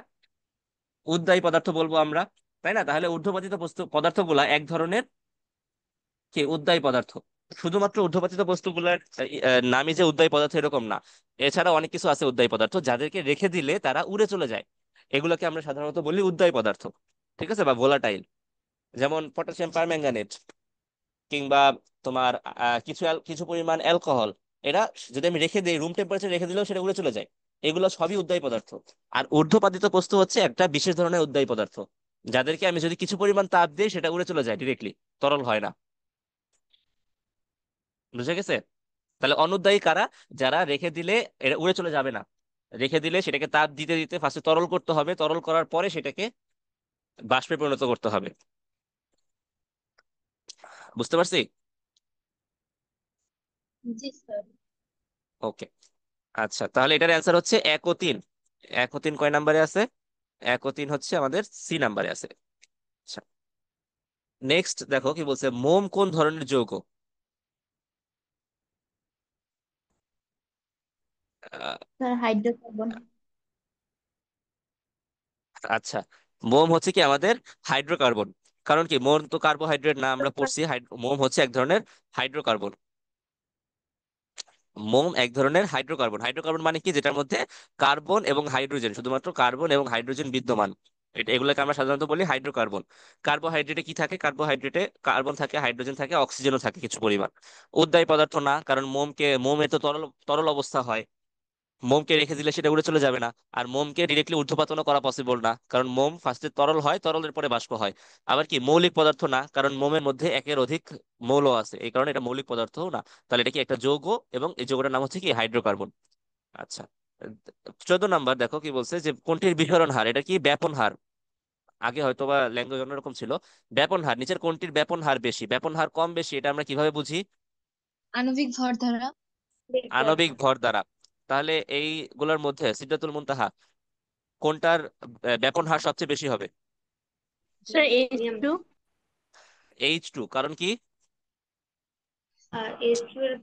উদ্বায়ী পদার্থ বলবো আমরা। তাই না? তাহলে ঊর্ধ্বপাতিত পদার্থগুলা এক ধরনের কি উদ্বায়ী পদার্থ। শুধুমাত্র ঊর্ধ্বপাতিত বস্তুগুলার নামই যে উদ্বায়ী পদার্থ এরকম না, এছাড়া অনেক কিছু আছে উদ্বায়ী পদার্থ যাদেরকে রেখে দিলে তারা উড়ে চলে যায়। এগুলোকে আমরা সাধারণত বলি উদ্বায়ী পদার্থ, ঠিক আছে, বা ভোলাটাইল। যেমন পটাশিয়াম পারম্যাঙ্গানেট, কিংবা তোমার কিছু কিছু পরিমাণ অ্যালকোহল, এরা যদি আমি রেখে দিই, রুম টেম্পারেচার রেখে দিলেও সেটা উড়ে চলে যায়। এগুলো সবই উদ্বায়ী পদার্থ। আর ঊর্ধ্বপাতিত বস্তু হচ্ছে একটা বিশেষ ধরনের উদ্বায়ী পদার্থ, যাদেরকে আমি যদি কিছু পরিমাণ তাপ দিই সেটা উড়ে চলে যায় ডিরেক্টলি, তরল হয় না। বুঝে গেছে? তাহলে অনুদ্বায়ী কারা? যারা রেখে দিলে এটা উড়ে চলে যাবে না, রেখে দিলে সেটাকে তাপ দিতে দিতে ফার্স্টে তরল করতে হবে, তরল করার পরে সেটাকে বাষ্পে পরিণত করতে হবে। বুঝতে পারছি? জি স্যার। ওকে। আচ্ছা, তাহলে এটার অ্যান্সার হচ্ছে 1 ও 3। 1 ও 3 কয় নাম্বারে আছে? 1 ও 3 হচ্ছে আমাদের সি নাম্বারে আছে। আচ্ছা, নেক্সট দেখো কি বলছে, মোম কোন ধরনের যৌগ? আহ, স্যার হাইড্রোকার্বন। আচ্ছা, মোম হচ্ছে কি আমাদের হাইড্রোকার্বন। কারণ কি, মোম তো কার্বোহাইড্রেট না, আমরা পড়ছি মোম হচ্ছে এক ধরনের হাইড্রোকার্বন। মোম এক ধরনের হাইড্রোকার্বন। হাইড্রোকার্বন মানে কি, যেটার মধ্যে কার্বন এবং হাইড্রোজেন, শুধুমাত্র কার্বন এবং হাইড্রোজেন বিদ্যমান, এটা এগুলোকে আমরা সাধারণত বলি হাইড্রোকার্বন। কার্বোহাইড্রেটে কি থাকে? কার্বোহাইড্রেটে কার্বন থাকে, হাইড্রোজেন থাকে, অক্সিজেনও থাকে কিছু পরিমাণ। উদ্বায়ী পদার্থ না, কারণ মোমে তো তরল তরল অবস্থা হয়। মোমকে রেখে দিলে সেটা উড়ে চলে যাবে না। আর মোমকে ডিরেক্টলি ঊর্ধ্বপাতনও করা পসিবল না, কারণ মোম ফার্স্টে তরল হয়, তরলের পরে বাষ্প হয়। আবার কি মৌলিক পদার্থ না, কারণ মোমের মধ্যে একের অধিক মৌল আছে, এই কারণে এটা মৌলিক পদার্থও না। তাহলে এটা কি একটা যৌগ, এবং এই যৌগটার নাম হচ্ছে কি হাইড্রোকার্বন। আচ্ছা, 14 নাম্বার দেখো কি বলছে, যে কোনটির বিহরণ হার? এটা কি ব্যাপন হার? আগে হয়তো বা ল্যাঙ্গুয়েজ অন্যরকম ছিল। ব্যাপন হার, নিচের কোনটির ব্যাপন হার বেশি? ব্যাপন হার কম বেশি এটা আমরা কিভাবে বুঝি? আণবিক ভর দ্বারা। আণবিক ভর দ্বারা। তাহলে এইগুলোর মধ্যে সিদ্ধাতুল মুনতাহা কোনটার ব্যাপন হার সবচেয়ে বেশি হবে? Sir H2। H2। কারণ কি? আর H2 এর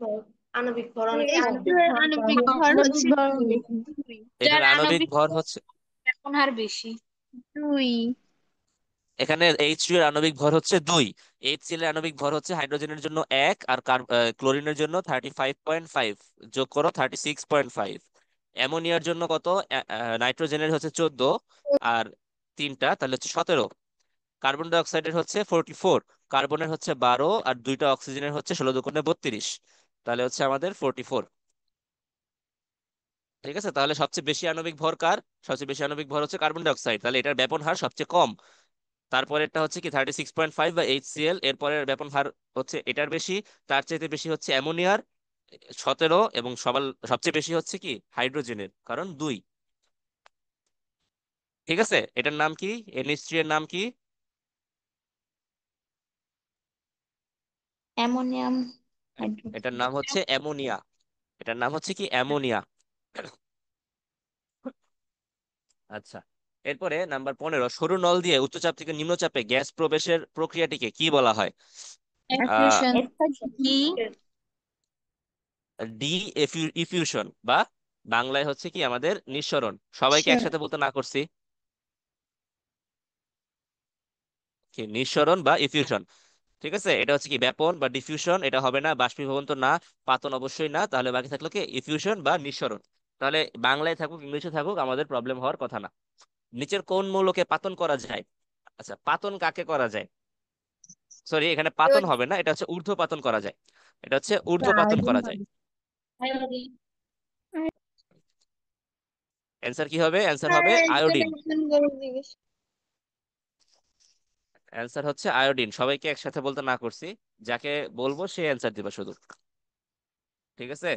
আণবিক ভর অনেক কম। H2 এর আণবিক ভর আণবিক হচ্ছে ভর 2। দুই। এটার যার আণবিক আণবিক ভর হচ্ছে, এখন হার বেশি। 2। এখানে H2 এর আণবিক ভর হচ্ছে 2। HCl এর আণবিক ভর হচ্ছে হাইড্রোজেনের জন্য 1, আর ক্লোরিনের জন্য 35.5, যোগ করো 36.5। অ্যামোনিয়ার জন্য কত? নাইট্রোজেনের হচ্ছে 14, আর তিনটা তাহলে হচ্ছে 17। কার্বন ডাই অক্সাইডের হচ্ছে 44, কার্বনের হচ্ছে 12, আর দুইটা অক্সিজেনের হচ্ছে 16×2 = 32। তাহলে হচ্ছে আমাদের 44। ঠিক আছে, তাহলে সবচেয়ে বেশি আণবিক ভর কার? সবচেয়ে বেশি আণবিক ভর হচ্ছে কার্বন ডাই অক্সাইড, তাহলে এটার ব্যাপন হার সবচেয়ে কম। তারপরেরটা হচ্ছে কি 36.5 বা HCl, এরপরের ব্যাপন হার হচ্ছে এটার বেশি। তার চাইতে বেশি হচ্ছে অ্যামোনিয়ার 17, এবং সবচেয়ে বেশি হচ্ছে কি হাইড্রোজেনের, কারণ 2। ঠিক আছে, এটার নাম কি? NH3 এর নাম কি? Ammonium hydroxide. এটার নাম হচ্ছে অ্যামোনিয়া। এটার নাম হচ্ছে কি অ্যামোনিয়া। আচ্ছা, এরপরে নাম্বার 15, সরু নল দিয়ে উচ্চচাপ থেকে নিম্নচাপে গ্যাস প্রবেশের প্রক্রিয়াটিকে কি বলা হয়? আহ অ্যাফিউশন। কি? ডি ইফিউশন, বা বাংলায় হচ্ছে কি আমাদের নিঃসরণ। সবাইকে একসাথে বলতে না করছি, কি নিঃসরণ বা ইফিউশন। ঠিক আছে, এটা হচ্ছে কি ব্যাপন বা ডিফিউশন, এটা হবে না। বাষ্পীভবন তো না, পাতন অবশ্যই না, তাহলে বাকি থাকলো কি ইফিউশন বা নিঃসরণ। তাহলে বাংলায় থাকুক ইংলিশে থাকুক আমাদের প্রবলেম হওয়ার কথা না। নিচের কোন মৌলকে পাতন করা যায়? আচ্ছা, পাতন কাকে করা যায়? সরি, এখানে পাতন হবে না, এটা হচ্ছে ঊর্ধ্বপাতন করা যায়। এটা হচ্ছে ঊর্ধ্বপাতন আয়োডিন করা যায়। হবে। আয়োডিন। অ্যান্সার কি হবে? অ্যান্সার স্যার হবে একজন আয়োডিন। একজন করে জিজ্ঞেস। অ্যান্সার হচ্ছে আয়োডিন। সবাইকে একসাথে বলতে না করছি, যাকে বলবো সে অ্যান্সার দিবা শুধু। ঠিক আছে,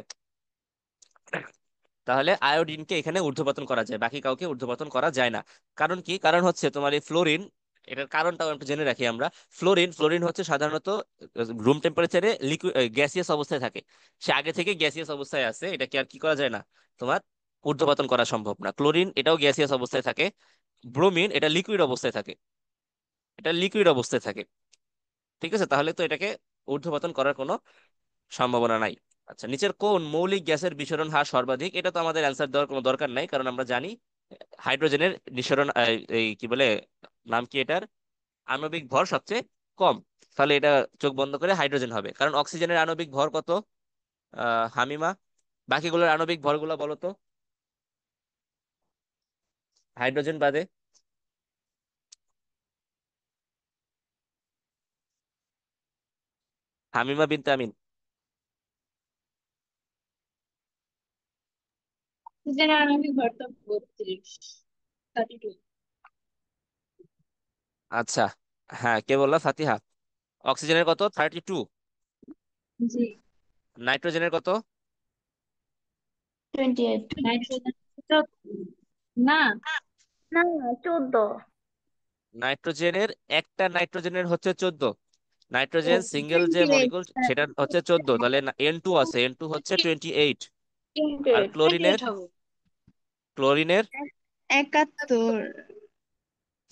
তাহলে আয়োডিনকে এখানে ঊর্ধ্বপাতন করা যায়, বাকি কাউকে ঊর্ধ্বপাতন করা যায় না। কারণ কি? কারণ হচ্ছে তোমার এই ফ্লোরিন, এটার কারণটাও একটু জেনে রাখি আমরা। ফ্লোরিন ফ্লোরিন হচ্ছে সাধারণত রুম টেম্পারেচারে লিকুইড গ্যাসিয়াস অবস্থায় থাকে। সে আগে থেকে গ্যাসিয়াস অবস্থায় আছে, এটাকে আর কি করা যায় না, তোমার ঊর্ধ্বপাতন করা সম্ভব না। ক্লোরিন এটাও গ্যাসিয়াস অবস্থায় থাকে। ব্রোমিন এটা লিকুইড অবস্থায় থাকে, এটা লিকুইড অবস্থায় থাকে। ঠিক আছে, তাহলে তো এটাকে ঊর্ধ্বপাতন করার কোনো সম্ভাবনা নাই। আচ্ছা, নিচের কোন মৌলিক গ্যাসের বিশরণ হার সর্বাধিক? এটা তো আমাদের অ্যান্সার দেওয়ার কোনো দরকার নাই, কারণ আমরা জানি হাইড্রোজেনের নিঃসরণ এই কি বলে, নাম কি এটার? আণবিক ভর সবচেয়ে কম। তাহলে এটা চোখ বন্ধ করে হাইড্রোজেন হবে, কারণ অক্সিজেনের আণবিক ভর কত? হামিমা, বাকিগুলোর আণবিক ভরগুলো বলো তো, হাইড্রোজেন বাদে। হামিমা বিনতে আমিন। জেনারেল ভর তো 32, 32। আচ্ছা, হ্যাঁ, কে বললা? ফাতিহা। অক্সিজেনের কত? 32। জি। নাইট্রোজেনের কত? 28। নাইট্রোজেন না, না, 14। নাইট্রোজেনের একটা নাইট্রোজেনের হচ্ছে 14। নাইট্রোজেন সিঙ্গেল যে 28। মলিকুল সেটা হচ্ছে 14, তাহলে N2 আছে, N2 হচ্ছে 28। আর 28, ক্লোরিনের? 28 হবে। ক্লোরিনের 71।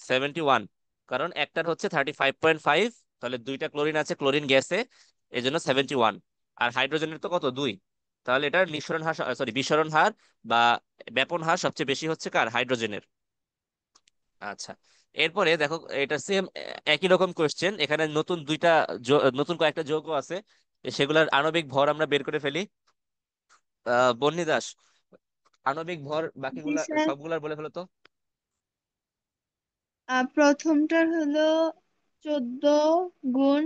71, কারণ একটার হচ্ছে 35.5, তাহলে দুইটা ক্লোরিন আছে ক্লোরিন গ্যাসে, এই জন্য 71। আর হাইড্রোজেনের তো কত? 2। তাহলে এটার নিঃসরণ হার, সরি বিস্মরণ হার বা ব্যাপন হার সবচেয়ে বেশি হচ্ছে কার? হাইড্রোজেনের। আচ্ছা, এরপরে দেখো, এটা সেম একই রকম কোশ্চেন, এখানে নতুন দুইটা নতুন কয়েকটা যৌগ আছে, সেগুলোর আণবিক ভর আমরা বের করে ফেলি। বন্নি দাস, আণবিক ভর জি বাকিগুলা স্যার। সবগুলার বলে ফেলো তো। প্রথমটার হলো 14 গুণ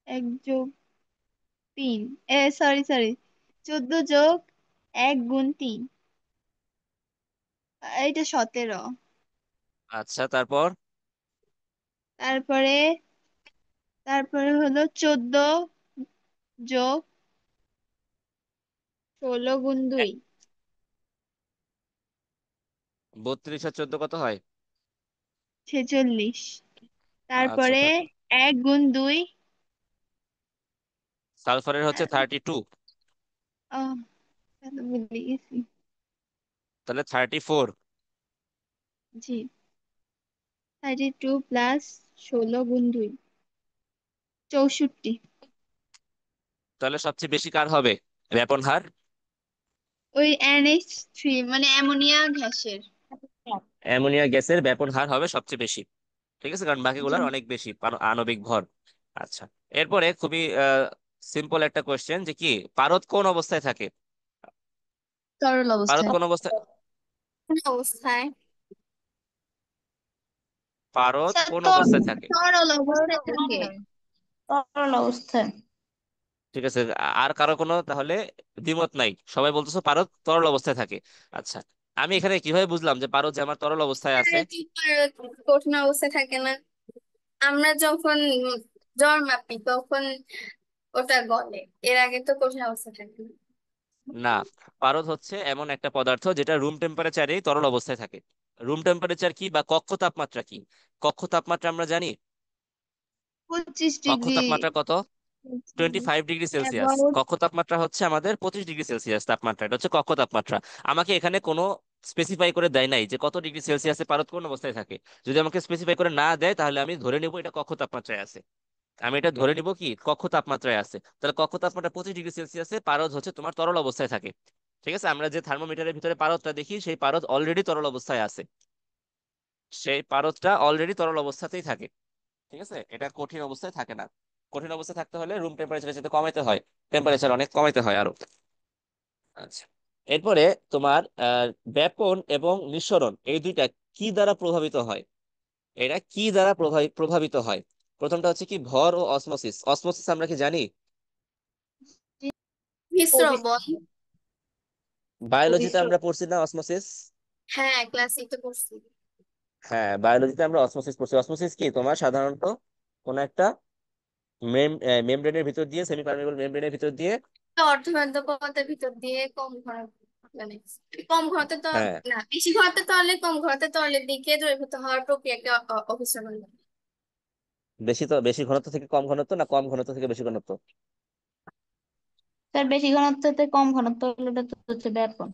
1 যোগ 3, সরি সরি, 14 যোগ 1 গুণ 3, এটা 17। আচ্ছা, তারপর? তারপরে তারপরে হলো 14 যোগ 16 গুণ 2, 32 আর 14 কত হয়? 46। আচ্ছা, তারপরে তারপর 1 গুণ 2। সালফারের হচ্ছে 32, আহ তাহলে ভুলে গেছি। তাহলে 34। জি, 32 + 16 গুণ 2, 64। তাহলে সবচেয়ে বেশি কার হবে ব্যাপন হার? ওই NH3 মানে অ্যামোনিয়া গ্যাসের। অ্যামোনিয়া গ্যাসের ব্যাপন হার হবে সবচেয়ে বেশি, ঠিক আছে, কারণ জি। বাকিগুলোর অনেক বেশি আণবিক ভর। আচ্ছা, এরপরে খুবই সিম্পল একটা কোশ্চেন, যে কি পারদ কোন অবস্থায় থাকে? তরল পারদ অবস্থায়। কোন অবস্থায়? কোন অবস্থায়? পারদ স্যার কোন অবস্থায় থাকে? তরল তরল অবস্থায় থাকে। অবস্থায়। তরল অবস্থায়। ঠিক আছে, আর কারো কোনো তাহলে দ্বিমত নাই? সবাই বলতেছো পারদ তরল অবস্থায় থাকে। আচ্ছা, আমি এখানে কিভাবে বুঝলাম যে পারদ যে আমার তরল অবস্থায় আছে? কঠিন অবস্থায় থাকে না, আমরা যখন জ্বর মাপি তখন ওটা গলে, এর আগে তো কঠিন অবস্থা থাকে না। না, পারদ হচ্ছে এমন একটা পদার্থ যেটা রুম টেম্পারেচারেই তরল অবস্থায় থাকে। রুম টেম্পারেচার কি বা কক্ষ তাপমাত্রা কি? কক্ষ তাপমাত্রা আমরা জানি। পঁচিশ কক্ষ ডিগ্রি তাপমাত্রা কত? 25 ডিগ্রি সেলসিয়াস। অ্যাবাউট। কক্ষ তাপমাত্রা হচ্ছে আমাদের 25 ডিগ্রি সেলসিয়াস তাপমাত্রা, এটা হচ্ছে কক্ষ তাপমাত্রা। আমাকে এখানে কোনো স্পেসিফাই করে দেয় নাই যে কত ডিগ্রি সেলসিয়াসে পারদ কোন অবস্থায় থাকে। যদি আমাকে স্পেসিফাই করে না দেয়, তাহলে আমি ধরে নিব এটা কক্ষ তাপমাত্রায় আছে। আমি এটা ধরে নিব কি কক্ষ তাপমাত্রায় আছে, তাহলে কক্ষ তাপমাত্রা 25 ডিগ্রি সেলসিয়াসে পারদ হচ্ছে তোমার তরল অবস্থায় থাকে। ঠিক আছে, আমরা যে থার্মোমিটারের ভিতরে পারদটা দেখি, সেই পারদ অলরেডি তরল অবস্থায় আছে, সেই পারদটা অলরেডি তরল অবস্থাতেই থাকে। ঠিক আছে, এটা কঠিন অবস্থায় থাকে না। কঠিন অবস্থায় থাকতে হলে রুম টেম্পারেচারের সাথে কমাইতে হয়, টেম্পারেচার অনেক কমাইতে হয় আরো। আচ্ছা, এরপরে তোমার ব্যাপন এবং নিঃসরণ এই দুইটা কি দ্বারা প্রভাবিত হয়? এরা কি দ্বারা প্রভাবিত হয়? প্রথমটা হচ্ছে কি ভর ও অসমোসিস। অসমোসিস আমরা কি জানি? মিশ্র বল। বায়োলজিতে আমরা পড়ছি না অসমোসিস? হ্যাঁ, ক্লাস 8 পড়ছি। হ্যাঁ, বায়োলজিতে আমরা অসমোসিস পড়ছি। অসমোসিস কি তোমার সাধারণত কোন একটা মেমব্রেনের ভিতর দিয়ে, সেমি পারমেবল মেমব্রেনের ভিতর দিয়ে। অর্ধবাধ্য পদার্থের ভিতর দিয়ে কম ঘনত্ব, মানে কম ঘনত্ব তো হ্যাঁ, না, বেশি ঘনত্ব তরলে কম ঘনত্ব তরলের দিকে দ্রবীভূত হওয়ার প্রক্রিয়াকে অভিসরণ বলে। বেশি ঘনত্ব থেকে কম ঘনত্ব, না কম ঘনত্ব থেকে বেশি ঘনত্ব? তার বেশি ঘনত্বতে কম ঘনত্ব হলে ওটা তো হচ্ছে ব্যাপন।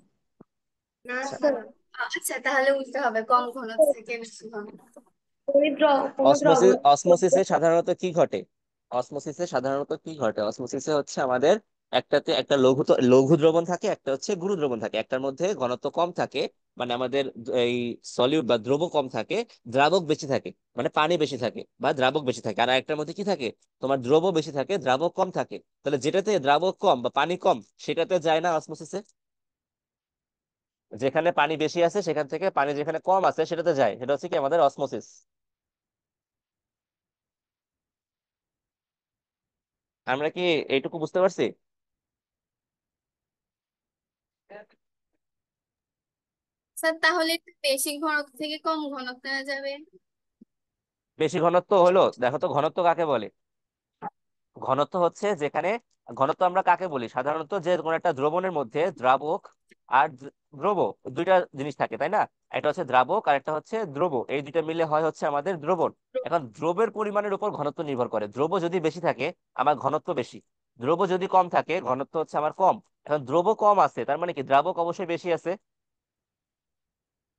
না আচ্ছা, স্যার। আচ্ছা, তাহলে উল্টো হবে, কম ঘনত্ব থেকে বেশি ঘনত্ব। অসমোসিসে সাধারণত কি ঘটে? অসমোসিসে সাধারণত কি ঘটে? অসমোসিসে হচ্ছে আমাদের একটাতে একটা লঘু দ্রবণ থাকে, একটা হচ্ছে গুরু দ্রবণ থাকে। একটার মধ্যে ঘনত্ব কম থাকে, মানে আমাদের এই সলিউট বা দ্রব কম থাকে, দ্রাবক বেশি থাকে, মানে পানি বেশি থাকে বা দ্রাবক বেশি থাকে। আর একটার মধ্যে কি থাকে, তোমার দ্রব বেশি থাকে, দ্রাবক কম থাকে। তাহলে যেটাতে দ্রাবক কম বা পানি কম সেটাতে যায় না অসমোসিসে। যেখানে পানি বেশি আছে সেখান থেকে পানি যেখানে কম আছে সেটাতে যায়, সেটা হচ্ছে কি আমাদের অসমোসিস। আমরা কি এইটুকু বুঝতে পারছি? স্যার তাহলে একটু বেশি ঘনত্ব থেকে কম ঘনত্ব নেওয়া যাবে? বেশি ঘনত্ব হলো, দেখো তো ঘনত্ব কাকে বলে। ঘনত্ব হচ্ছে যেখানে, ঘনত্ব আমরা কাকে বলি সাধারণত, যে কোনো একটা দ্রবণের মধ্যে দ্রাবক আর দ্রব দুইটা জিনিস থাকে, তাই না? একটা হচ্ছে দ্রাবক আর একটা হচ্ছে দ্রব, এই দুইটা মিলে হয় হচ্ছে আমাদের দ্রবণ। এখন দ্রবের পরিমাণের উপর ঘনত্ব নির্ভর করে। দ্রব যদি বেশি থাকে আমার ঘনত্ব বেশি, দ্রব যদি কম থাকে ঘনত্ব হচ্ছে আমার কম। এখন দ্রব কম আছে তার মানে কি দ্রাবক অবশ্যই বেশি আছে।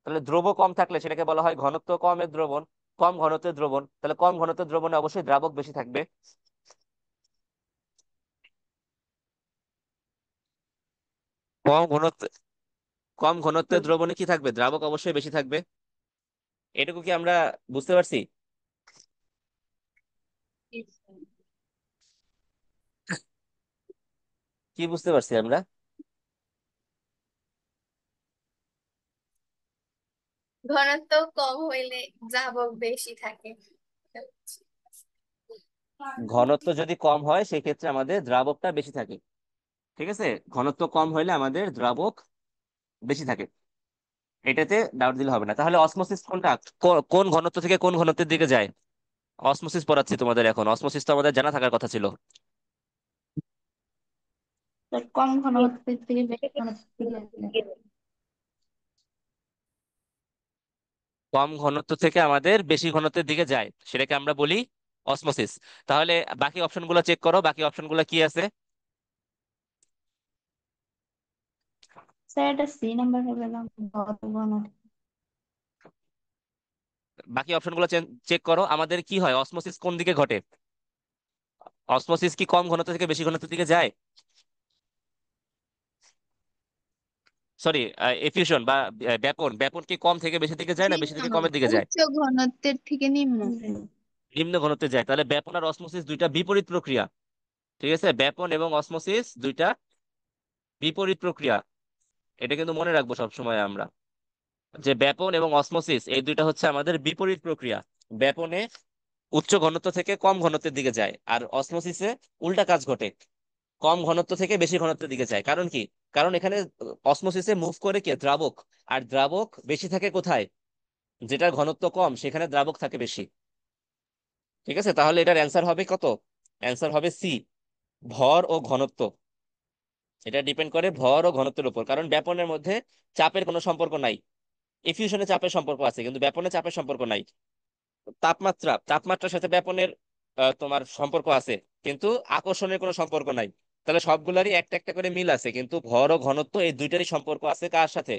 তাহলে দ্রব কম থাকলে সেটাকে বলা হয় ঘনত্ব কমের দ্রবণ, কম ঘনত্বের দ্রবণ। তাহলে কম ঘনত্বের দ্রবণে অবশ্যই দ্রাবক বেশি থাকবে। কম ঘনত্ব, কম ঘনত্বের দ্রবণে কি থাকবে, দ্রাবক অবশ্যই বেশি থাকবে। এটুকু কি আমরা বুঝতে পারছি? কি বুঝতে পারছি আমরা? ঘনত্ব কম হইলে দ্রাবক বেশি থাকে। ঘনত্ব যদি কম হয় সেক্ষেত্রে আমাদের দ্রাবকটা বেশি থাকে। ঠিক আছে, ঘনত্ব কম হইলে আমাদের দ্রাবক বেশি থাকে, এটাতে ডাউট দিলে হবে না। তাহলে অসমোসিস কোনটা, কোন ঘনত্ব থেকে কোন ঘনত্বের দিকে যায়? অসমোসিস পড়াচ্ছি তোমাদের এখন, অসমোসিস তো আমাদের জানা থাকার কথা ছিল। স্যার কম ঘনত্বের থেকে বেশি ঘনত্বের দিকে। কম ঘনত্ব থেকে আমাদের বেশি ঘনত্বের দিকে যায়, সেটাকে আমরা বলি অসমোসিস। তাহলে বাকি অপশনগুলো চেক করো, বাকি অপশনগুলো কি আছে। স্যার এটা সি নাম্বার হবে না, ঘনত্ব। বাকি অপশনগুলো চেক করো, আমাদের কি হয়, অসমোসিস কোন দিকে ঘটে? অসমোসিস কি কম ঘনত্ব থেকে বেশি ঘনত্বের দিকে যায়? সরি, এফিউশন বা ব্যাপন, ব্যাপন কি কম থেকে বেশি দিকে যায় জি না বেশি না, থেকে কমের দিকে যায়? উচ্চ ঘনত্বের থেকে নিম্ন। নিম্ন ঘনত্বে যায়। তাহলে ব্যাপন আর অসমোসিস দুইটা বিপরীত প্রক্রিয়া। ঠিক আছে, ব্যাপন এবং অসমোসিস দুইটা বিপরীত প্রক্রিয়া। এটা কিন্তু মনে রাখবো সব সময় আমরা, যে ব্যাপন এবং অসমোসিস এই দুইটা হচ্ছে আমাদের বিপরীত প্রক্রিয়া। ব্যাপনে উচ্চ ঘনত্ব থেকে কম ঘনত্বের দিকে যায়, আর অসমোসিসে উল্টা কাজ ঘটে, কম ঘনত্ব থেকে বেশি ঘনত্বের দিকে যায়। কারণ কি, কারণ এখানে অসমোসিসে মুভ করে কে, দ্রাবক। আর দ্রাবক বেশি থাকে কোথায়, যেটার ঘনত্ব কম সেখানে দ্রাবক থাকে বেশি। ঠিক আছে, তাহলে এটার অ্যান্সার হবে কত, অ্যান্সার হবে সি, ভর ও ঘনত্ব। এটা ডিপেন্ড করে ভর ও ঘনত্বের উপর, কারণ ব্যাপনের মধ্যে চাপের কোনো সম্পর্ক নাই। ইফিউশনে চাপের সম্পর্ক আছে কিন্তু ব্যাপনে চাপের সম্পর্ক নাই। তাপমাত্রার সাথে ব্যাপনের তোমার সম্পর্ক আছে, কিন্তু আকর্ষণের কোনো সম্পর্ক নাই। তাহলে সবগুলারই একটা একটা করে মিল আছে, কিন্তু ভর ও ঘনত্ব এই দুইটারই সম্পর্ক আছে কার সাথে,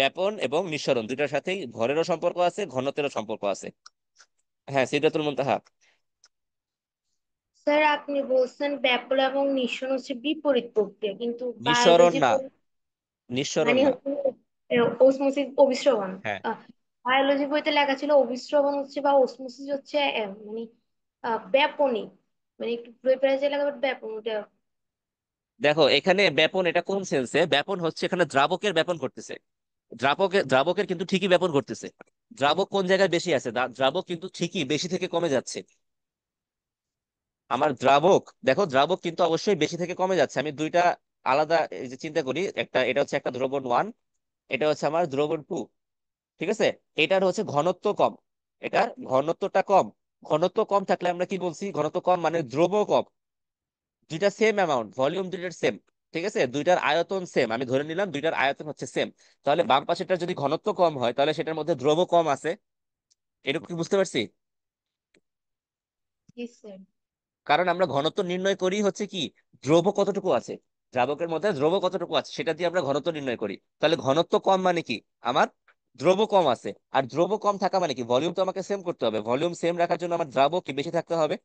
ব্যাপন এবং নিঃসরণ দুইটার সাথেই ভরেরও সম্পর্ক আছে, ঘনত্বেরও সম্পর্ক আছে। হ্যাঁ, সিদরাতুল মুনতাহা। স্যার আপনি বলছেন ব্যাপন এবং নিঃসরণ হচ্ছে বিপরীত প্রক্রিয়া, কিন্তু নিঃসরণ বায়োলজি না, নিঃসরণ মানে না। হচ্ছে ওসমোসিস অভিস্রবণ। হ্যাঁ, বায়োলজি বইতে লেখা ছিল অভিস্রবণ হচ্ছে বা ওসমোসিস হচ্ছে মানে ব্যাপনই, মানে একটু ঘুরে ফিরে যে লেখা ব্যাপন ওটা। দেখো এখানে ব্যাপন এটা কোন সেন্সে, ব্যাপন হচ্ছে এখানে দ্রাবকের ব্যাপন ঘটতেছে। দ্রাবকের কিন্তু ঠিকই ব্যাপন ঘটতেছে। দ্রাবক কোন জায়গায় বেশি আছে, দ্রাবক কিন্তু ঠিকই বেশি থেকে কমে যাচ্ছে। আমার দ্রাবক, দেখো দ্রাবক কিন্তু অবশ্যই বেশি থেকে কমে যাচ্ছে। আমি দুইটা আলাদা এই যে চিন্তা করি, একটা এটা হচ্ছে একটা দ্রবণ ওয়ান, এটা হচ্ছে আমার দ্রবণ টু। ঠিক আছে, এটার হচ্ছে ঘনত্ব কম, এটার ঘনত্বটা কম। ঘনত্ব কম থাকলে আমরা কি বলছি, ঘনত্ব কম মানে দ্রব্য কম। দুইটা সেম অ্যামাউন্ট, ভলিউম দুইটার সেম। ঠিক আছে, দুইটার আয়তন সেম, আমি ধরে নিলাম দুইটার আয়তন হচ্ছে সেম। তাহলে বাম পাশেরটা যদি ঘনত্ব কম হয় তাহলে সেটার মধ্যে দ্রব্য কম আছে। এটুকু কি বুঝতে পারছি? জি স্যার। কারণ আমরা ঘনত্ব নির্ণয় করি হচ্ছে কি, দ্রব্য কতটুকু আছে, দ্রাবকের মধ্যে দ্রব্য কতটুকু আছে সেটা দিয়ে আমরা ঘনত্ব নির্ণয় করি। তাহলে ঘনত্ব কম মানে কি, আমার দ্রব্য কম আছে। আর দ্রব্য কম থাকা মানে কি, ভলিউম তো আমাকে সেম করতে হবে, ভলিউম সেম রাখার জন্য আমার দ্রাবক কি বেশি থাকতে হবে।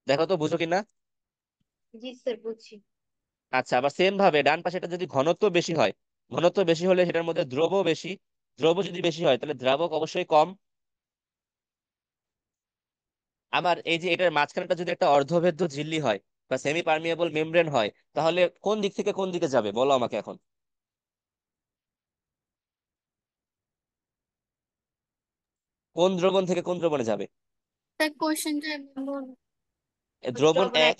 দেখো তো বুঝো কিনা। জি স্যার, বুঝছি। আচ্ছা, আবার সেম ভাবে ডান পাশেটা যদি ঘনত্ব বেশি হয়, ঘনত্ব বেশি হলে সেটার মধ্যে দ্রব বেশি, দ্রব যদি বেশি হয় তাহলে দ্রাবক অবশ্যই কম। আবার এই যে এটার মাঝখানটা যদি একটা অর্ধভেদ্য ঝিল্লি হয় বা সেমি পার্মিয়েবল মেমব্রেন হয়, তাহলে কোন দিক থেকে কোন দিকে যাবে বলো আমাকে এখন। কোন দ্রবণ থেকে কোন দ্রবণে যাবে? তার কোশ্চেনটা বল। দ্রবণ দ্রবণ এক,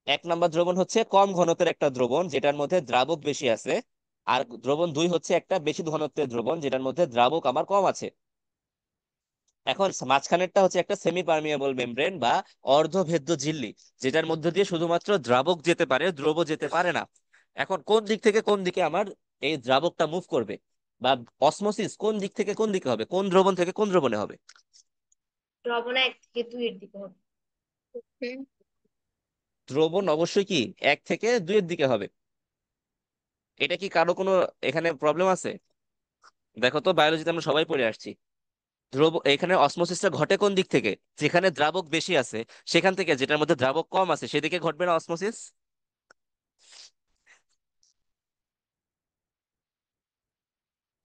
এক নাম্বার দ্রবণ হচ্ছে কম ঘনত্বের একটা দ্রবণ যেটার মধ্যে দ্রাবক বেশি আছে। আর দ্রবণ দুই হচ্ছে একটা বেশি ঘনত্বের দ্রবণ যেটার মধ্যে দ্রাবক আমার কম আছে। এখন মাঝখানেরটা হচ্ছে একটা সেমি পার্মিয়েবল মেমব্রেন বা অর্ধভেদ্য ঝিল্লি, যেটার মধ্যে দিয়ে শুধুমাত্র দ্রাবক যেতে পারে, দ্রব যেতে পারে না। এখন কোন দিক থেকে কোন দিকে আমার এই দ্রাবকটা মুভ করবে, বা অসমোসিস কোন দিক থেকে কোন দিকে হবে, কোন দ্রবণ থেকে কোন দ্রবণে হবে? দ্রবণ 1 থেকে 2 এর দিকে হবে। দ্রবণ অবশ্যই কি 1 থেকে 2 এর দিকে হবে। এটা কি কারো কোনো এখানে প্রবলেম আছে? দেখো তো, বায়োলজিতে আমরা সবাই পড়ে আসছি। এখানে অসমোসিসটা ঘটে কোন দিক থেকে? যেখানে দ্রাবক বেশি আছে সেখান থেকে, যেটার মধ্যে দ্রাবক কম আছে সেদিকে ঘটবে না অসমোসিস?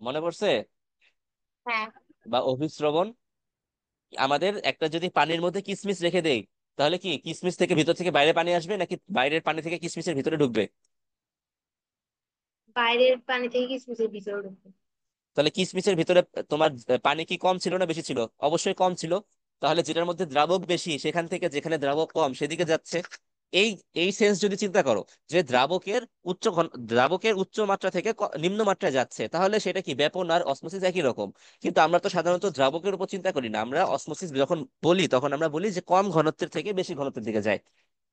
মনে পড়ছে? হ্যাঁ। বা অভিস্রবণ। আমাদের একটা যদি পানির মধ্যে কিসমিস রেখে দেই, তাহলে কি কিসমিস থেকে ভিতর থেকে বাইরে পানি আসবে, নাকি বাইরের পানি থেকে কিসমিসের ভিতরে ঢুকবে? বাইরের পানি থেকে কিসমিসের ভিতরে ঢুকবে। তাহলে কিসমিসের ভিতরে তোমার পানি কি কম ছিল না বেশি ছিল? অবশ্যই কম ছিল। তাহলে যেটার মধ্যে দ্রাবক বেশি সেখান থেকে যেখানে দ্রাবক কম সেদিকে যাচ্ছে। এই এই সেন্স যদি চিন্তা করো, যে দ্রাবকের উচ্চ মাত্রা থেকে নিম্ন মাত্রায় যাচ্ছে, তাহলে সেটা কি ব্যাপন আর অসমোসিস একই রকম। কিন্তু আমরা তো সাধারণত দ্রাবকের উপর চিন্তা করি না, আমরা অসমোসিস যখন বলি তখন আমরা বলি যে কম ঘনত্বের থেকে বেশি ঘনত্বের দিকে যায়,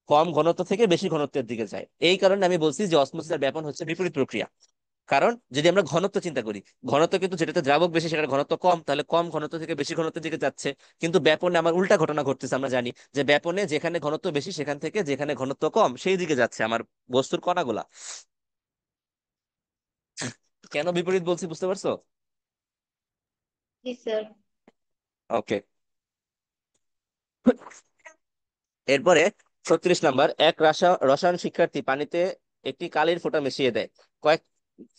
কম ঘনত্ব থেকে বেশি ঘনত্বের দিকে যায়। এই কারণে আমি বলছি যে অসমোসিস আর ব্যাপন হচ্ছে বিপরীত প্রক্রিয়া। কারণ যদি আমরা ঘনত্ব চিন্তা করি, ঘনত্ব কিন্তু যেটাতে দ্রাবক বেশি সেখানে ঘনত্ব কম, তাহলে কম ঘনত্ব থেকে বেশি ঘনত্বের দিকে যাচ্ছে। কিন্তু ব্যাপনে আমার উল্টা ঘটনা ঘটতেছে, আমরা জানি যে ব্যাপনে যেখানে ঘনত্ব বেশি সেখান থেকে যেখানে ঘনত্ব কম সেই দিকে যাচ্ছে আমার বস্তুর কণাগুলা। কেন বিপরীত বলছি বুঝতে পারছো? জি স্যার। ওকে। এরপরে 36 নাম্বার, এক রসায়ন শিক্ষার্থী পানিতে একটি কালির ফোঁটা মিশিয়ে দেয়। কয়েক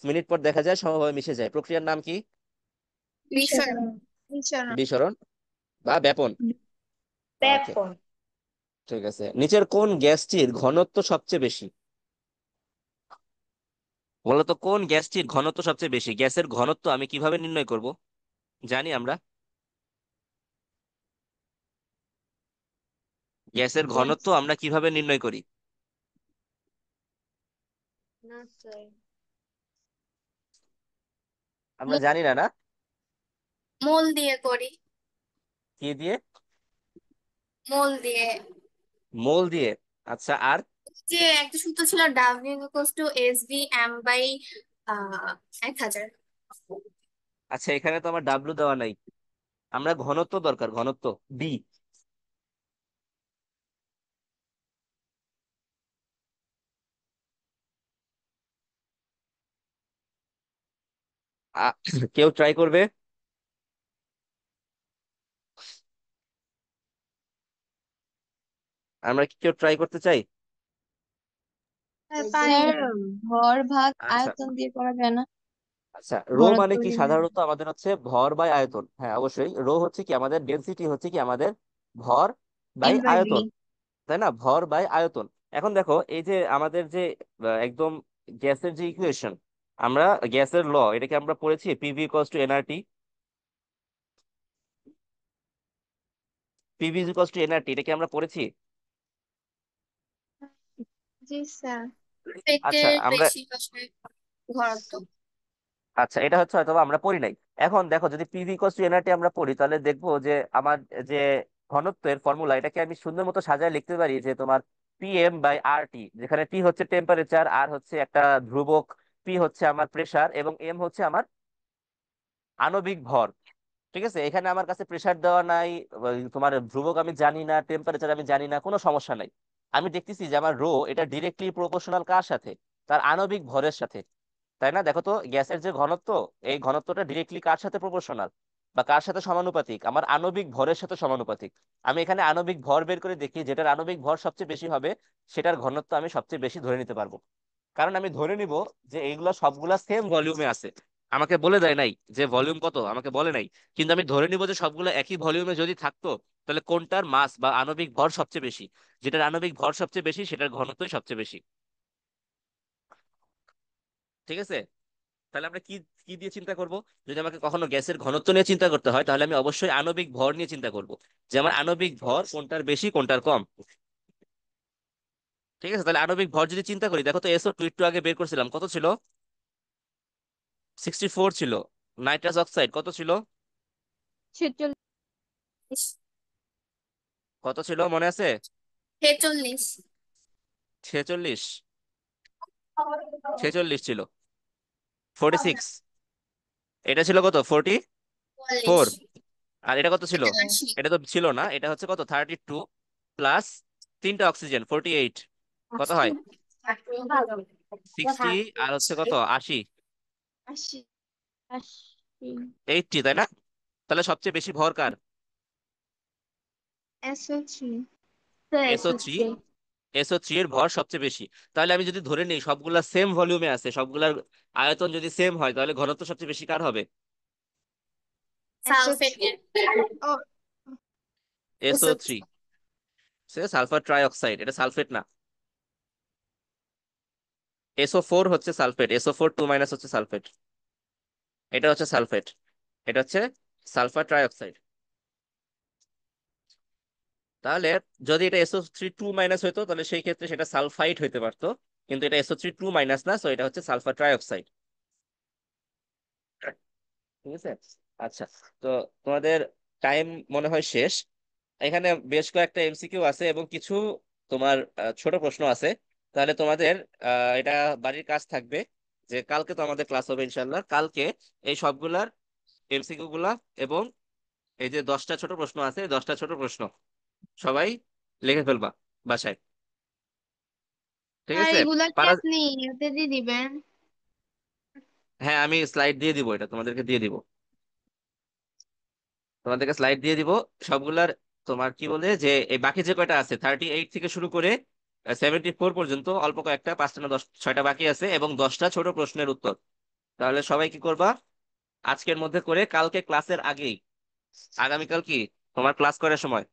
মিনিট পর দেখা যায় সমভাবে মিশে যায়, প্রক্রিয়ার নাম কি? বিশ্বরণ। বিচরণ। বিসরণ বা ব্যাপন। ওকে, ব্যাপন। ঠিক আছে। নিচের কোন গ্যাসটির ঘনত্ব সবচেয়ে বেশি? বলতো কোন গ্যাসটির ঘনত্ব সবচেয়ে বেশি? গ্যাসের ঘনত্ব আমি কিভাবে নির্ণয় করব? জানি আমরা গ্যাসের গ্যাস। ঘনত্ব আমরা কিভাবে নির্ণয় করি? না স্যার। আমরা জানি না, না? মোল দিয়ে করি। কি দিয়ে? মোল দিয়ে। মোল দিয়ে। আচ্ছা, আর? যে একটা সূত্র ছিল, W equals to S V M by 1000। আচ্ছা, এখানে তো আমার ডাব্লু দেওয়া নাই। আমরা ঘনত্ব দরকার, ঘনত্ব। বি। কেউ ট্রাই করবে? আমরা কি কেউ ট্রাই করতে চাই? হ্যাঁ, পারি। স্যার, ভর ভাগ আচ্ছা, আয়তন দিয়ে করা যায় না? আচ্ছা, রো ঘনত্ব মানে কি নির্ণয়। সাধারণত আমাদের হচ্ছে ভর বাই আয়তন। হ্যাঁ, অবশ্যই রো হচ্ছে কি আমাদের ডেনসিটি, হচ্ছে কি আমাদের ভর বাই এম/ভি। আয়তন, তাই না? ভর বাই আয়তন। এখন দেখো এই যে আমাদের যে একদম গ্যাসের যে ইকুয়েশন, আমরা গ্যাসের ল এটাকে আমরা পড়েছি, PV equals to nRT. PV equals to nRT, এটা কি আমরা পড়েছি? জি স্যার। আচ্ছা, পেটের আমরা বেশি আসলে ঘনত্ব। আচ্ছা, এটা হচ্ছে হয়তো বা আমরা পড়ি নাই। এখন দেখো, যদি পিভি ইকুয়ালস টু এনআরটি আমরা পড়ি, তাহলে দেখবো যে আমার যে ঘনত্বের ফর্মুলা, এটাকে আমি সুন্দর মতো সাজায় লিখতে পারি যে তোমার পিএম বাই আর টি, যেখানে টি হচ্ছে টেম্পারেচার, আর হচ্ছে একটা ধ্রুবক, পি হচ্ছে আমার প্রেসার, এবং এম হচ্ছে আমার আণবিক ভর। ঠিক আছে, এখানে আমার কাছে প্রেসার দেওয়া নাই, তোমার ধ্রুবক আমি জানি না, টেম্পারেচার আমি জানি না, কোনো সমস্যা নাই। আমি দেখতেছি যে আমার রো এটা ডিরেক্টলি প্রপোর্শনাল কার সাথে? তার আণবিক ভরের সাথে, তাই না? দেখো তো গ্যাসের যে ঘনত্ব, এই ঘনত্বটা ডিরেক্টলি কার সাথে প্রপোর্শনাল? বা কার সাথে সমানুপাতিক? আমার আণবিক ভরের সাথে সমানুপাতিক। আমি এখানে আণবিক ভর বের করে দেখি, যেটার আণবিক ভর সবচেয়ে বেশি হবে সেটার ঘনত্ব আমি সবচেয়ে বেশি ধরে নিতে পারবো। কারণ আমি ধরে নিব যে এইগুলা সবগুলা সেম ভলিউমে আছে। আমাকে বলে দেয় নাই যে ভলিউম কত, আমাকে বলে নাই, কিন্তু আমি ধরে নিব যে সবগুলো একই ভলিউমে যদি থাকতো, তাহলে কোনটার মাস বা আণবিক ভর সবচেয়ে বেশি, যেটার আণবিক ভর সবচেয়ে বেশি সেটার ঘনত্বই সবচেয়ে বেশি। ঠিক আছে? তাহলে আমরা কি কি দিয়ে চিন্তা করব? যদি আমাকে কখনো গ্যাসের ঘনত্ব নিয়ে চিন্তা করতে হয়, তাহলে আমি অবশ্যই আণবিক ভর নিয়ে চিন্তা করব, যে আমার আণবিক ভর কোনটার বেশি কোনটার কম। ঠিক আছে? তাহলে আণবিক ভর যদি চিন্তা করি, দেখো তো SO2 একটু আগে বের করছিলাম, কত ছিল? 64 ছিল। নাইট্রাস অক্সাইড কত ছিল? 46। কত ছিল মনে আছে? 46। 46। 46 ছিল। 46। এটা ছিল কত? 44। 44। আর এটা কত ছিল? এটা 80। এটা তো ছিল না, এটা হচ্ছে কত? 32 প্লাস তিনটা অক্সিজেন 48। কত হয়? 60। আর হচ্ছে কত? 80। 80। 80, তাই না? তাহলে সবচেয়ে বেশি ভর কার? SO3। SO3। SO3 এর ভর সবচেয়ে বেশি। তাহলে আমি যদি ধরে নিই সবগুলা সেম ভলিউমে আছে, সবগুলার আয়তন যদি সেম হয়, তাহলে ঘনত্ব সবচেয়ে বেশি কার হবে? SO3। সালফেটের। ও SO3। সে সালফার ট্রাই অক্সাইড, এটা সালফেট না। SO4 হচ্ছে সালফেট, SO4 2 হচ্ছে সালফেট। এটা হচ্ছে সালফেট, এটা হচ্ছে সালফার ট্রাই অক্সাইড। তাহলে যদি এটা SO3 2 হইতো, তাহলে সেই ক্ষেত্রে সেটা সালফাইট হইতে পারতো, কিন্তু এটা SO3 2 না, সো এটা হচ্ছে সালফার ট্রাই অক্সাইড। ঠিক আছে? আচ্ছা, তো তোমাদের টাইম মনে হয় শেষ। এখানে বেশ কয়েকটা MCকিউ আছে এবং কিছু তোমার ছোট প্রশ্ন আছে। তাহলে তোমাদের এটা বাড়ির কাজ থাকবে, যে কালকে তো আমাদের ক্লাস হবে ইনশাল্লাহ, কালকে এই সবগুলার MCকিউ গুলা এবং এই যে 10টা ছোট প্রশ্ন আছে, এই 10টা ছোট প্রশ্ন সবাই লিখে ফেলবা বাসায়। ঠিক আর আছে? এগুলা কি পারা? আপনি ইয়েতে দিয়ে দিবেন? হ্যাঁ, আমি স্লাইড দিয়ে দিব, এটা তোমাদেরকে দিয়ে দিব, তোমাদেরকে স্লাইড দিয়ে দিব সবগুলার। তোমার কি বলে যে এই বাকি যে কয়টা আছে 38 থেকে শুরু করে 74 পর্যন্ত, অল্প কয়েকটা, 5টা না 6টা বাকি আছে, এবং 10টা ছোট প্রশ্নের উত্তর। তাহলে সবাই কি করবা, আজকের মধ্যে করে কালকে ক্লাসের আগেই। আগামীকাল কি তোমার ক্লাস করার সময়?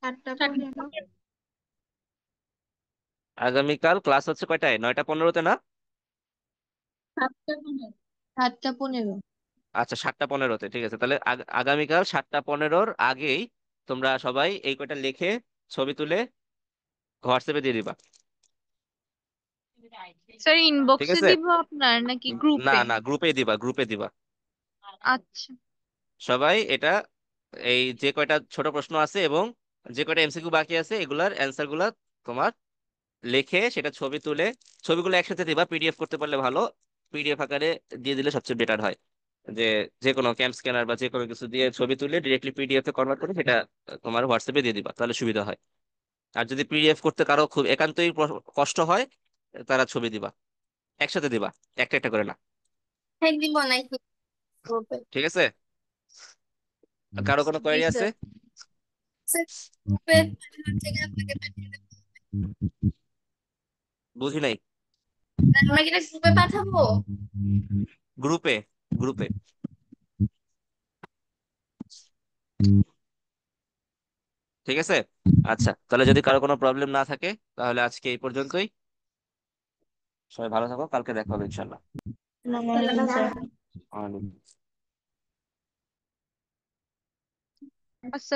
8টা 15। আগামীকাল ক্লাস হচ্ছে কয়টায়? 9টা 15-তে না? 7টা 15। আচ্ছা, 7টা 15-তে, ঠিক আছে। তাহলে আগামীকাল 7টা 15-র আগেই তোমরা সবাই এই কয়টা লিখে ছবি তুলে হোয়াটসঅ্যাপে দিয়ে দিবা। স্যার ঠিক ইনবক্সে আছে? দিব আপনার নাকি না গ্রুপে? না, গ্রুপে দিবা, গ্রুপে দিবা। আচ্ছা। সবাই এটা, এই যে কয়টা ছোট প্রশ্ন আছে এবং যে কয়টা MCকিউ বাকি আছে, এগুলার অ্যান্সার গুলা তোমার লিখে সেটা ছবি তুলে, ছবিগুলো একসাথে দিবা, PDF করতে পারলে ভালো, PDF আকারে দিয়ে দিলে সবচেয়ে বেটার হয়। যে যে কোনো ক্যাম স্ক্যানার বা যে কোনো কিছু দিয়ে ছবি তুলে ডিরেক্টলি PDF এ কনভার্ট করে সেটা তোমার হোয়াটসঅ্যাপে দিয়ে দিবা, তাহলে সুবিধা হয়। আর যদি PDF করতে কারো খুব একান্তই কষ্ট হয়, তারা ছবি দিবা, একসাথে দিবা, একটা একটা করে না। একদিন বানাইছি গ্রুপে। ঠিক আছে? কারো কোনো জি কোয়েরি আছে? স্যার। স্যার, গ্রুপে পাঠানোর থেকে আপনাকে পাঠিয়ে দেবো। বুঝি নাই। আমরা কি এটা গ্রুপে পাঠাবো? গ্রুপে, গ্রুপে। ঠিক আছে? আচ্ছা, তাহলে যদি কারো কোনো প্রবলেম না থাকে, তাহলে আজকে এই পর্যন্তই। সবাই ভালো থাকো, কালকে দেখা হবে ইনশাল্লাহ। আসসালামু আলাইকুম স্যার। ওয়ালাইকুম। আচ্ছা।